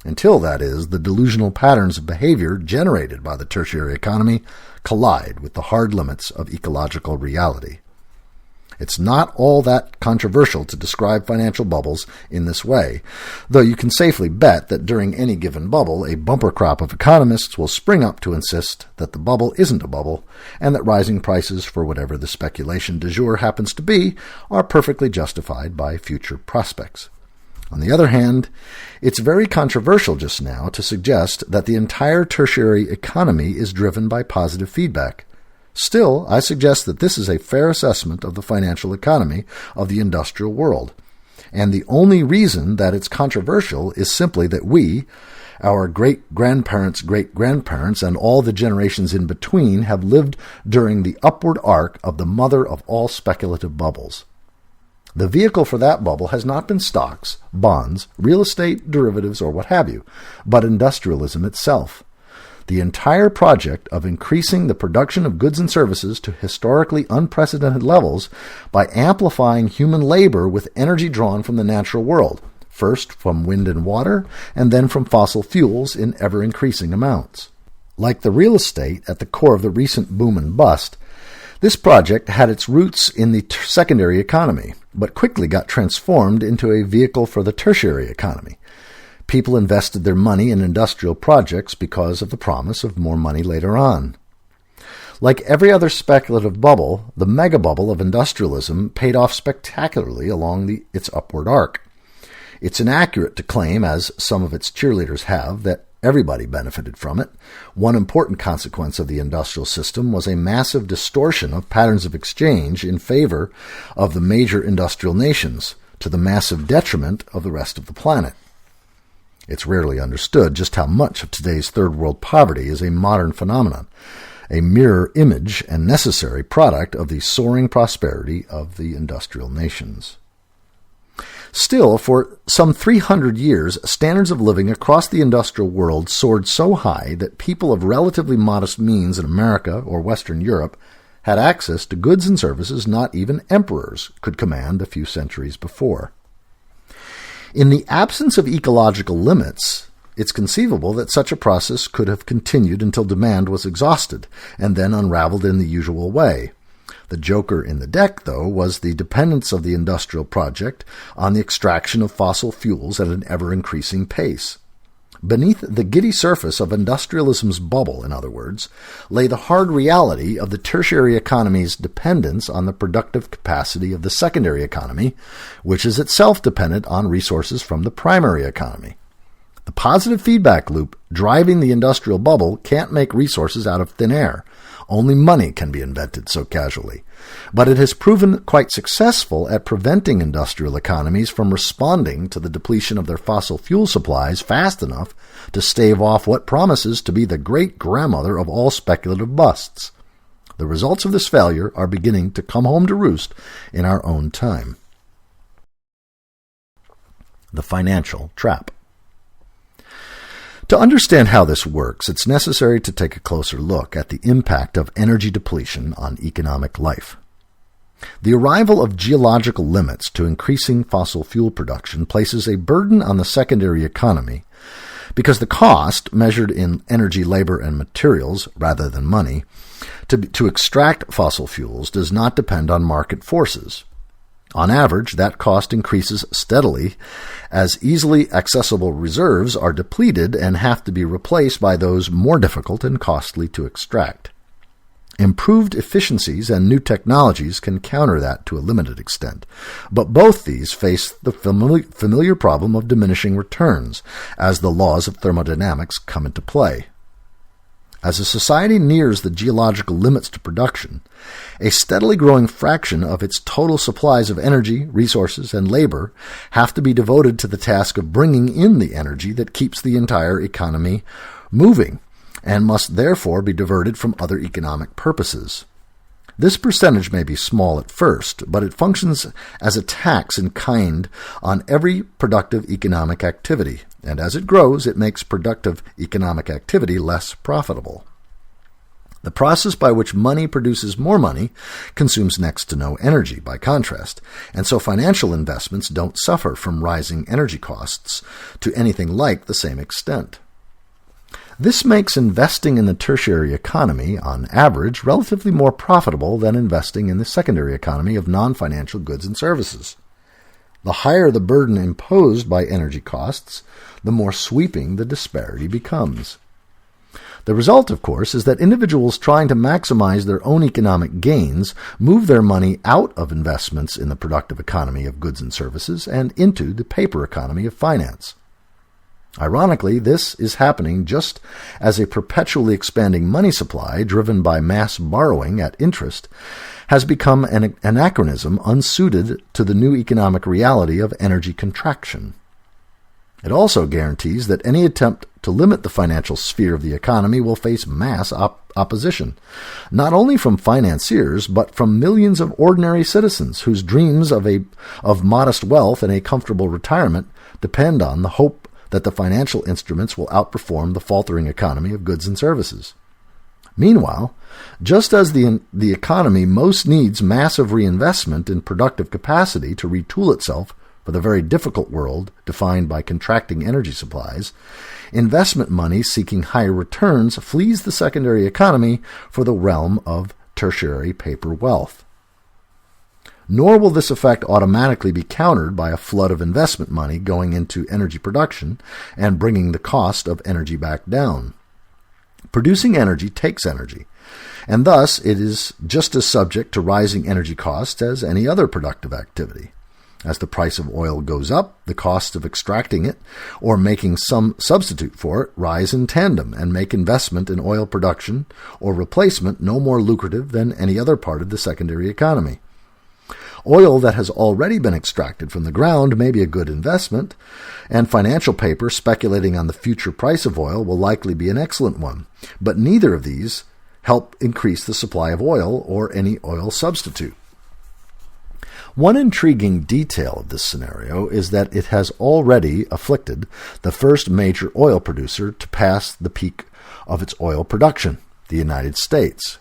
until, that is, the delusional patterns of behavior generated by the tertiary economy collide with the hard limits of ecological reality. It's not all that controversial to describe financial bubbles in this way, though you can safely bet that during any given bubble, a bumper crop of economists will spring up to insist that the bubble isn't a bubble, and that rising prices for whatever the speculation du jour happens to be are perfectly justified by future prospects. On the other hand, it's very controversial just now to suggest that the entire tertiary economy is driven by positive feedback. Still, I suggest that this is a fair assessment of the financial economy of the industrial world. And the only reason that it's controversial is simply that we, our great-grandparents' great-grandparents, and all the generations in between have lived during the upward arc of the mother of all speculative bubbles. The vehicle for that bubble has not been stocks, bonds, real estate, derivatives, or what have you, but industrialism itself. The entire project of increasing the production of goods and services to historically unprecedented levels by amplifying human labor with energy drawn from the natural world, first from wind and water, and then from fossil fuels in ever-increasing amounts. Like the real estate at the core of the recent boom and bust, this project had its roots in the secondary economy, but quickly got transformed into a vehicle for the tertiary economy. People invested their money in industrial projects because of the promise of more money later on. Like every other speculative bubble, the mega bubble of industrialism paid off spectacularly along its upward arc. It's inaccurate to claim, as some of its cheerleaders have, that everybody benefited from it. One important consequence of the industrial system was a massive distortion of patterns of exchange in favor of the major industrial nations, to the massive detriment of the rest of the planet. It's rarely understood just how much of today's third world poverty is a modern phenomenon, a mirror image and necessary product of the soaring prosperity of the industrial nations. Still, for some 300 years, standards of living across the industrial world soared so high that people of relatively modest means in America or Western Europe had access to goods and services not even emperors could command a few centuries before. In the absence of ecological limits, it's conceivable that such a process could have continued until demand was exhausted, and then unraveled in the usual way. The joker in the deck, though, was the dependence of the industrial project on the extraction of fossil fuels at an ever-increasing pace. Beneath the giddy surface of industrialism's bubble, in other words, lay the hard reality of the tertiary economy's dependence on the productive capacity of the secondary economy, which is itself dependent on resources from the primary economy. The positive feedback loop driving the industrial bubble can't make resources out of thin air. Only money can be invented so casually. But it has proven quite successful at preventing industrial economies from responding to the depletion of their fossil fuel supplies fast enough to stave off what promises to be the great-grandmother of all speculative busts. The results of this failure are beginning to come home to roost in our own time. The financial trap. To understand how this works, it's necessary to take a closer look at the impact of energy depletion on economic life. The arrival of geological limits to increasing fossil fuel production places a burden on the secondary economy because the cost, measured in energy, labor, and materials rather than money, to extract fossil fuels does not depend on market forces. On average, that cost increases steadily as easily accessible reserves are depleted and have to be replaced by those more difficult and costly to extract. Improved efficiencies and new technologies can counter that to a limited extent, but both these face the familiar problem of diminishing returns as the laws of thermodynamics come into play. As a society nears the geological limits to production, a steadily growing fraction of its total supplies of energy, resources, and labor have to be devoted to the task of bringing in the energy that keeps the entire economy moving, and must therefore be diverted from other economic purposes. This percentage may be small at first, but it functions as a tax in kind on every productive economic activity, and as it grows, it makes productive economic activity less profitable. The process by which money produces more money consumes next to no energy, by contrast, and so financial investments don't suffer from rising energy costs to anything like the same extent. This makes investing in the tertiary economy, on average, relatively more profitable than investing in the secondary economy of non-financial goods and services. The higher the burden imposed by energy costs, the more sweeping the disparity becomes. The result, of course, is that individuals trying to maximize their own economic gains move their money out of investments in the productive economy of goods and services and into the paper economy of finance. Ironically, this is happening just as a perpetually expanding money supply, driven by mass borrowing at interest, has become an anachronism unsuited to the new economic reality of energy contraction. It also guarantees that any attempt to limit the financial sphere of the economy will face mass opposition, not only from financiers, but from millions of ordinary citizens whose dreams of modest wealth and a comfortable retirement depend on the hope that the financial instruments will outperform the faltering economy of goods and services. Meanwhile, just as the economy most needs massive reinvestment in productive capacity to retool itself for the very difficult world defined by contracting energy supplies, investment money seeking higher returns flees the secondary economy for the realm of tertiary paper wealth. Nor will this effect automatically be countered by a flood of investment money going into energy production and bringing the cost of energy back down. Producing energy takes energy, and thus it is just as subject to rising energy costs as any other productive activity. As the price of oil goes up, the costs of extracting it or making some substitute for it rise in tandem and make investment in oil production or replacement no more lucrative than any other part of the secondary economy. Oil that has already been extracted from the ground may be a good investment, and financial paper speculating on the future price of oil will likely be an excellent one, but neither of these help increase the supply of oil or any oil substitute. One intriguing detail of this scenario is that it has already afflicted the first major oil producer to pass the peak of its oil production, the United States.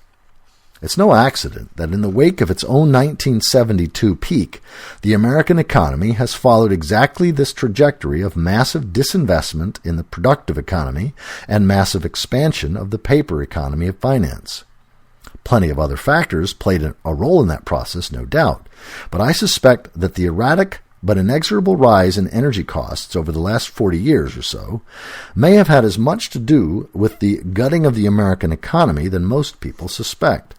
It's no accident that in the wake of its own 1972 peak, the American economy has followed exactly this trajectory of massive disinvestment in the productive economy and massive expansion of the paper economy of finance. Plenty of other factors played a role in that process, no doubt, but I suspect that the erratic but inexorable rise in energy costs over the last 40 years or so may have had as much to do with the gutting of the American economy than most people suspect.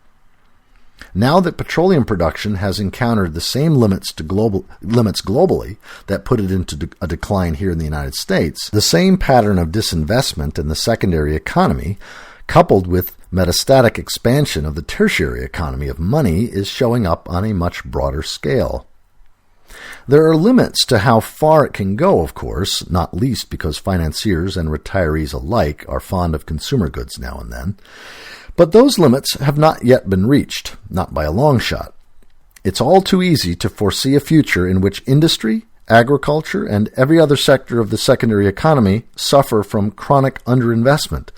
Now that petroleum production has encountered the same limits globally that put it into a decline here in the United States, the same pattern of disinvestment in the secondary economy, coupled with metastatic expansion of the tertiary economy of money, is showing up on a much broader scale. There are limits to how far it can go, of course, not least because financiers and retirees alike are fond of consumer goods now and then. But those limits have not yet been reached, not by a long shot. It's all too easy to foresee a future in which industry, agriculture, and every other sector of the secondary economy suffer from chronic underinvestment.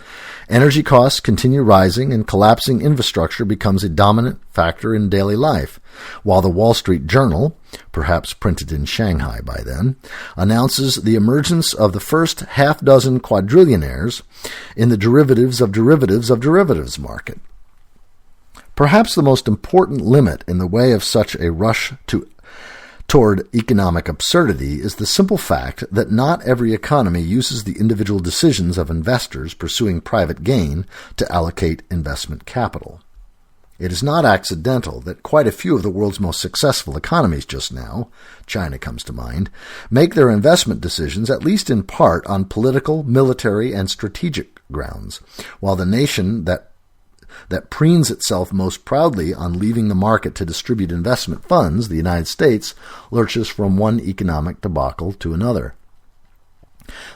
Energy costs continue rising and collapsing infrastructure becomes a dominant factor in daily life, while the Wall Street Journal, perhaps printed in Shanghai by then, announces the emergence of the first half-dozen quadrillionaires in the derivatives of derivatives market. Perhaps the most important limit in the way of such a rush toward economic absurdity is the simple fact that not every economy uses the individual decisions of investors pursuing private gain to allocate investment capital. It is not accidental that quite a few of the world's most successful economies just now, China comes to mind, make their investment decisions at least in part on political, military, and strategic grounds, while the nation that preens itself most proudly on leaving the market to distribute investment funds, the United States, lurches from one economic debacle to another.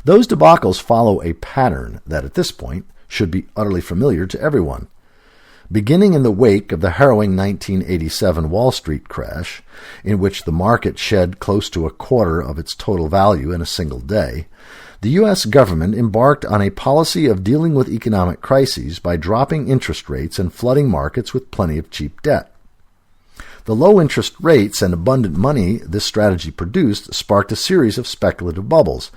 Those debacles follow a pattern that, at this point, should be utterly familiar to everyone. Beginning in the wake of the harrowing 1987 Wall Street crash, in which the market shed close to a quarter of its total value in a single day, the U.S. government embarked on a policy of dealing with economic crises by dropping interest rates and flooding markets with plenty of cheap debt. The low interest rates and abundant money this strategy produced sparked a series of speculative bubbles.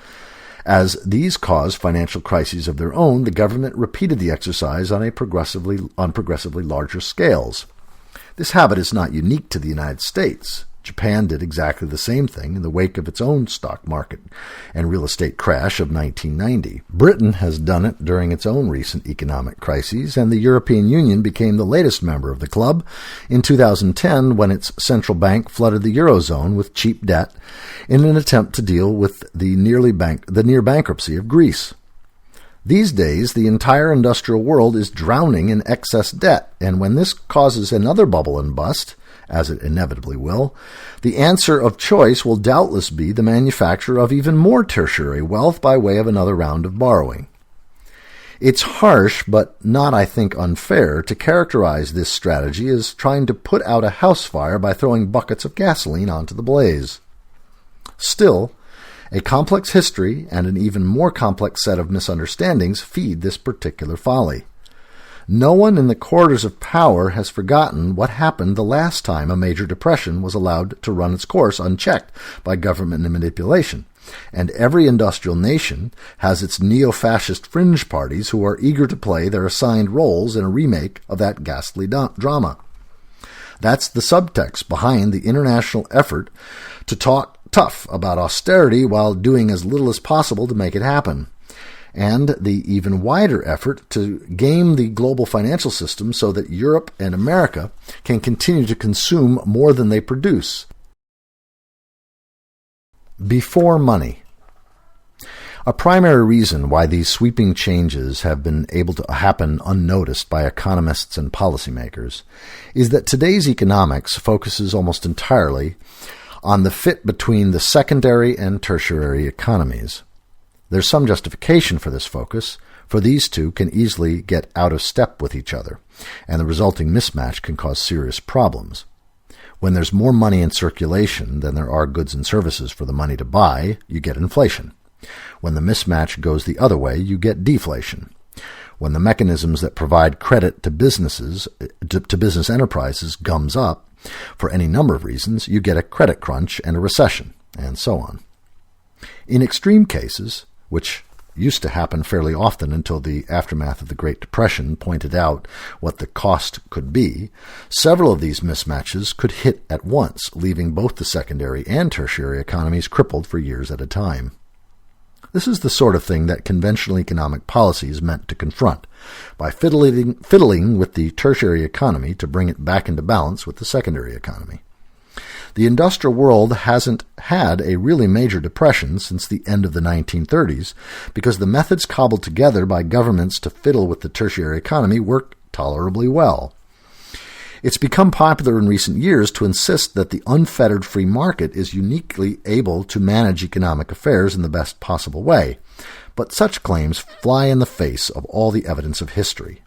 As these caused financial crises of their own, the government repeated the exercise on progressively larger scales. This habit is not unique to the United States. Japan did exactly the same thing in the wake of its own stock market and real estate crash of 1990. Britain has done it during its own recent economic crises, and the European Union became the latest member of the club in 2010 when its central bank flooded the Eurozone with cheap debt in an attempt to deal with the near bankruptcy of Greece. These days, the entire industrial world is drowning in excess debt, and when this causes another bubble and bust, as it inevitably will, the answer of choice will doubtless be the manufacture of even more tertiary wealth by way of another round of borrowing. It's harsh, but not, I think, unfair, to characterize this strategy as trying to put out a house fire by throwing buckets of gasoline onto the blaze. Still, a complex history and an even more complex set of misunderstandings feed this particular folly. No one in the corridors of power has forgotten what happened the last time a major depression was allowed to run its course unchecked by government manipulation, and every industrial nation has its neo-fascist fringe parties who are eager to play their assigned roles in a remake of that ghastly drama. That's the subtext behind the international effort to talk tough about austerity while doing as little as possible to make it happen, and the even wider effort to game the global financial system so that Europe and America can continue to consume more than they produce. Before money. A primary reason why these sweeping changes have been able to happen unnoticed by economists and policymakers is that today's economics focuses almost entirely on the fit between the secondary and tertiary economies. There's some justification for this focus, for these two can easily get out of step with each other, and the resulting mismatch can cause serious problems. When there's more money in circulation than there are goods and services for the money to buy, you get inflation. When the mismatch goes the other way, you get deflation. When the mechanisms that provide credit to business enterprises gums up, for any number of reasons, you get a credit crunch and a recession, and so on. In extreme cases, which used to happen fairly often until the aftermath of the Great Depression pointed out what the cost could be, several of these mismatches could hit at once, leaving both the secondary and tertiary economies crippled for years at a time. This is the sort of thing that conventional economic policy is meant to confront, by fiddling with the tertiary economy to bring it back into balance with the secondary economy. The industrial world hasn't had a really major depression since the end of the 1930s because the methods cobbled together by governments to fiddle with the tertiary economy work tolerably well. It's become popular in recent years to insist that the unfettered free market is uniquely able to manage economic affairs in the best possible way, but such claims fly in the face of all the evidence of history.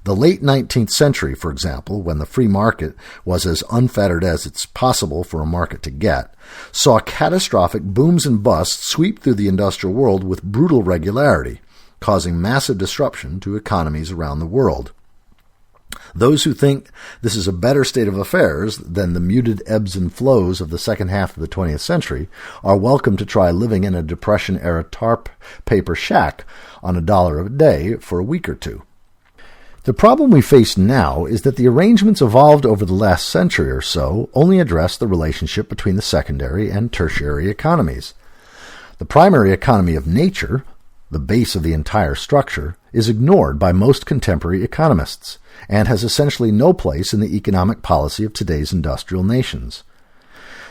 The late 19th century, for example, when the free market was as unfettered as it's possible for a market to get, saw catastrophic booms and busts sweep through the industrial world with brutal regularity, causing massive disruption to economies around the world. Those who think this is a better state of affairs than the muted ebbs and flows of the second half of the 20th century are welcome to try living in a Depression-era tarp paper shack on $1 a day for a week or two. The problem we face now is that the arrangements evolved over the last century or so only address the relationship between the secondary and tertiary economies. The primary economy of nature, the base of the entire structure, is ignored by most contemporary economists and has essentially no place in the economic policy of today's industrial nations.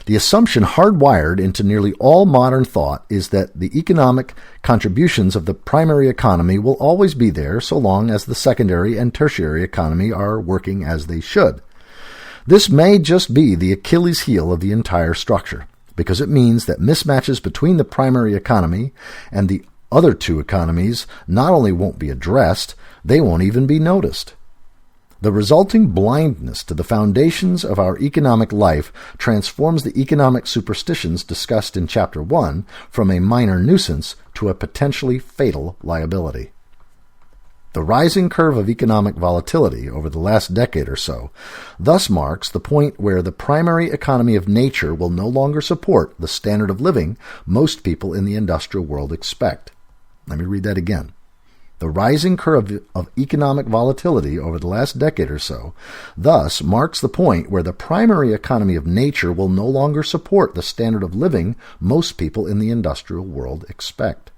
The assumption hardwired into nearly all modern thought is that the economic contributions of the primary economy will always be there so long as the secondary and tertiary economy are working as they should. This may just be the Achilles heel of the entire structure, because it means that mismatches between the primary economy and the other two economies not only won't be addressed, they won't even be noticed. The resulting blindness to the foundations of our economic life transforms the economic superstitions discussed in Chapter 1 from a minor nuisance to a potentially fatal liability. The rising curve of economic volatility over the last decade or so thus marks the point where the primary economy of nature will no longer support the standard of living most people in the industrial world expect. Let me read that again. The rising curve of economic volatility over the last decade or so thus marks the point where the primary economy of nature will no longer support the standard of living most people in the industrial world expect.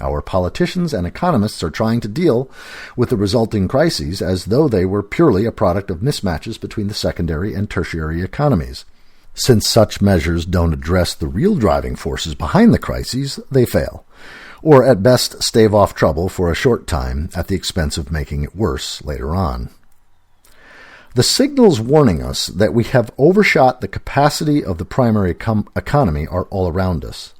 Our politicians and economists are trying to deal with the resulting crises as though they were purely a product of mismatches between the secondary and tertiary economies. Since such measures don't address the real driving forces behind the crises, they fail, or at best stave off trouble for a short time at the expense of making it worse later on. The signals warning us that we have overshot the capacity of the primary economy are all around us.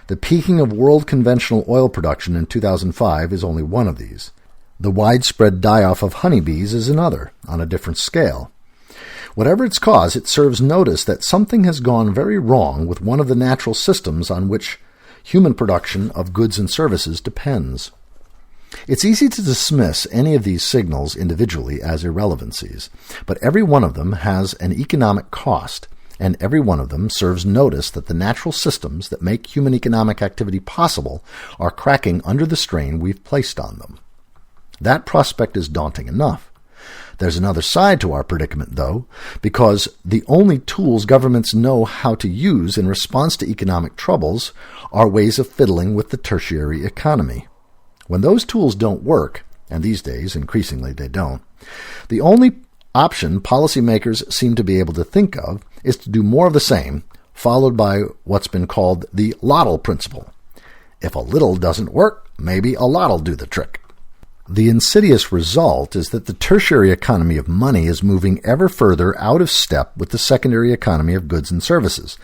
The peaking of world conventional oil production in 2005 is only one of these. The widespread die-off of honeybees is another, on a different scale. Whatever its cause, it serves notice that something has gone very wrong with one of the natural systems on which human production of goods and services depends. It's easy to dismiss any of these signals individually as irrelevancies, but every one of them has an economic cost, and every one of them serves notice that the natural systems that make human economic activity possible are cracking under the strain we've placed on them. That prospect is daunting enough. There's another side to our predicament, though, because the only tools governments know how to use in response to economic troubles are ways of fiddling with the tertiary economy. When those tools don't work, and these days increasingly they don't, the only option policymakers seem to be able to think of is to do more of the same, followed by what's been called the lot'll principle. If a little doesn't work, maybe a lot'll do the trick. The insidious result is that the tertiary economy of money is moving ever further out of step with the secondary economy of goods and services,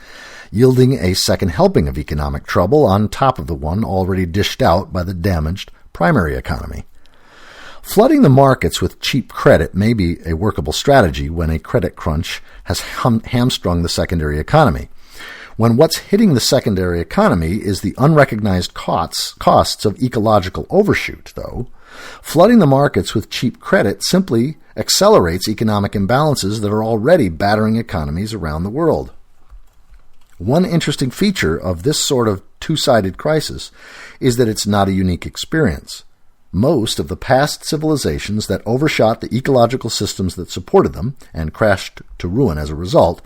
yielding a second helping of economic trouble on top of the one already dished out by the damaged primary economy. Flooding the markets with cheap credit may be a workable strategy when a credit crunch has hamstrung the secondary economy. When what's hitting the secondary economy is the unrecognized costs of ecological overshoot, though, flooding the markets with cheap credit simply accelerates economic imbalances that are already battering economies around the world. One interesting feature of this sort of two-sided crisis is that it's not a unique experience. Most of the past civilizations that overshot the ecological systems that supported them, and crashed to ruin as a result,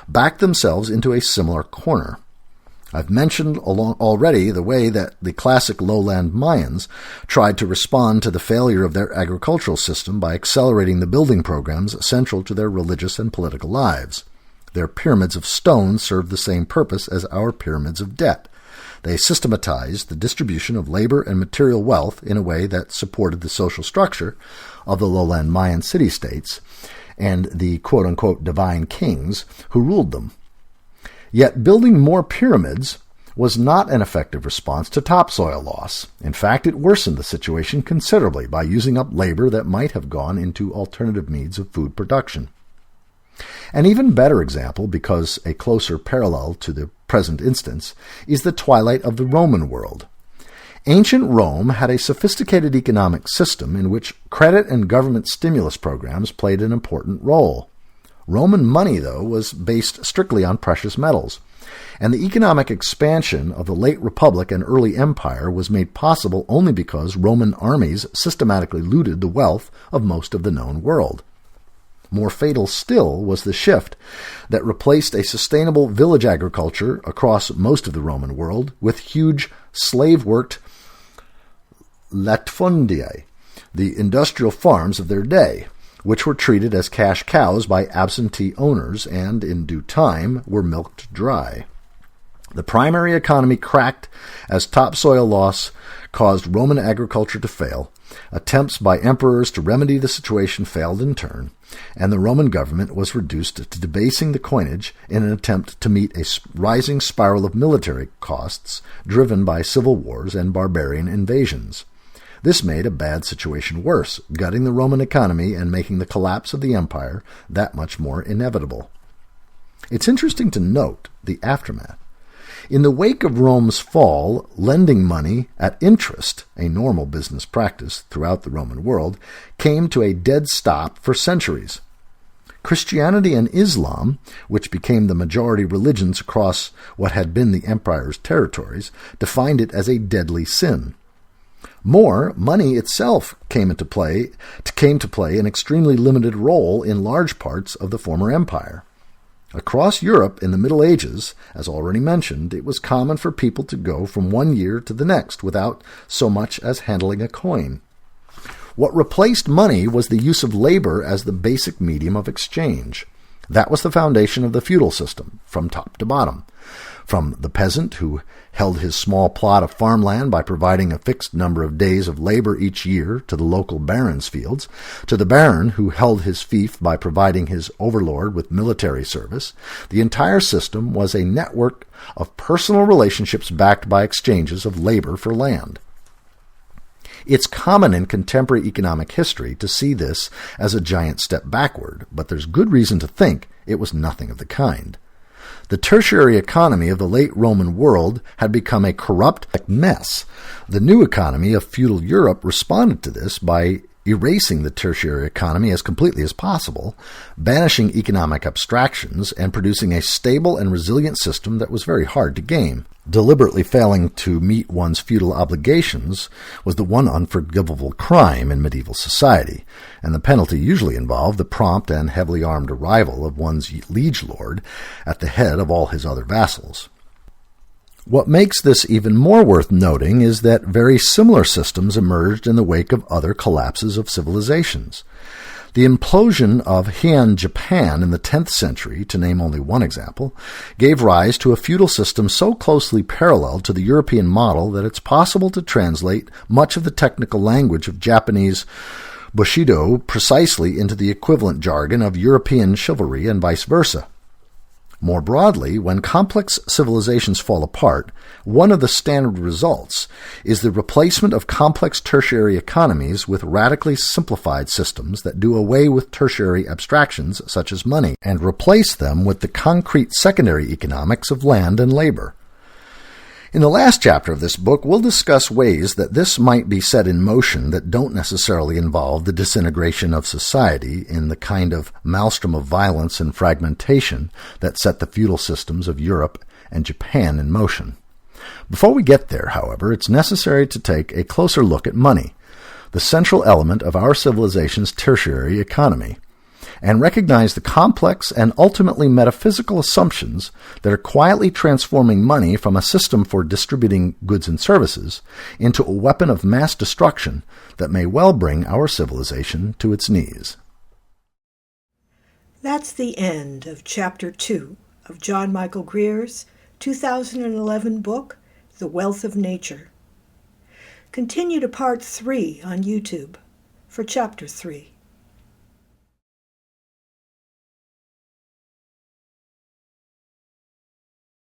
backed themselves into a similar corner. I've mentioned already the way that the classic lowland Mayans tried to respond to the failure of their agricultural system by accelerating the building programs central to their religious and political lives. Their pyramids of stone served the same purpose as our pyramids of debt. They systematized the distribution of labor and material wealth in a way that supported the social structure of the lowland Mayan city-states and the quote-unquote divine kings who ruled them. Yet building more pyramids was not an effective response to topsoil loss. In fact, it worsened the situation considerably by using up labor that might have gone into alternative means of food production. An even better example, because a closer parallel to the present instance, is the twilight of the Roman world. Ancient Rome had a sophisticated economic system in which credit and government stimulus programs played an important role. Roman money, though, was based strictly on precious metals, and the economic expansion of the late Republic and early Empire was made possible only because Roman armies systematically looted the wealth of most of the known world. More fatal still was the shift that replaced a sustainable village agriculture across most of the Roman world with huge slave-worked latifundiae, the industrial farms of their day, which were treated as cash cows by absentee owners and, in due time, were milked dry. The primary economy cracked as topsoil loss caused Roman agriculture to fail. Attempts by emperors to remedy the situation failed in turn, and the Roman government was reduced to debasing the coinage in an attempt to meet a rising spiral of military costs driven by civil wars and barbarian invasions. This made a bad situation worse, gutting the Roman economy and making the collapse of the empire that much more inevitable. It's interesting to note the aftermath. In the wake of Rome's fall, lending money at interest, a normal business practice throughout the Roman world, came to a dead stop for centuries. Christianity and Islam, which became the majority religions across what had been the empire's territories, defined it as a deadly sin. More, money itself came to play an extremely limited role in large parts of the former empire. Across Europe in the Middle Ages, as already mentioned, it was common for people to go from one year to the next without so much as handling a coin. What replaced money was the use of labor as the basic medium of exchange. That was the foundation of the feudal system, from top to bottom. From the peasant who held his small plot of farmland by providing a fixed number of days of labor each year to the local baron's fields, to the baron who held his fief by providing his overlord with military service, the entire system was a network of personal relationships backed by exchanges of labor for land. It's common in contemporary economic history to see this as a giant step backward, but there's good reason to think it was nothing of the kind. The tertiary economy of the late Roman world had become a corrupt mess. The new economy of feudal Europe responded to this by erasing the tertiary economy as completely as possible, banishing economic abstractions, and producing a stable and resilient system that was very hard to game. Deliberately failing to meet one's feudal obligations was the one unforgivable crime in medieval society, and the penalty usually involved the prompt and heavily armed arrival of one's liege lord at the head of all his other vassals. What makes this even more worth noting is that very similar systems emerged in the wake of other collapses of civilizations. The implosion of Heian Japan in the 10th century, to name only one example, gave rise to a feudal system so closely parallel to the European model that it's possible to translate much of the technical language of Japanese Bushido precisely into the equivalent jargon of European chivalry and vice versa. More broadly, when complex civilizations fall apart, one of the standard results is the replacement of complex tertiary economies with radically simplified systems that do away with tertiary abstractions such as money and replace them with the concrete secondary economics of land and labor. In the last chapter of this book, we'll discuss ways that this might be set in motion that don't necessarily involve the disintegration of society in the kind of maelstrom of violence and fragmentation that set the feudal systems of Europe and Japan in motion. Before we get there, however, it's necessary to take a closer look at money, the central element of our civilization's tertiary economy, and recognize the complex and ultimately metaphysical assumptions that are quietly transforming money from a system for distributing goods and services into a weapon of mass destruction that may well bring our civilization to its knees. That's the end of Chapter 2 of John Michael Greer's 2011 book, The Wealth of Nature. Continue to Part 3 on YouTube for Chapter 3.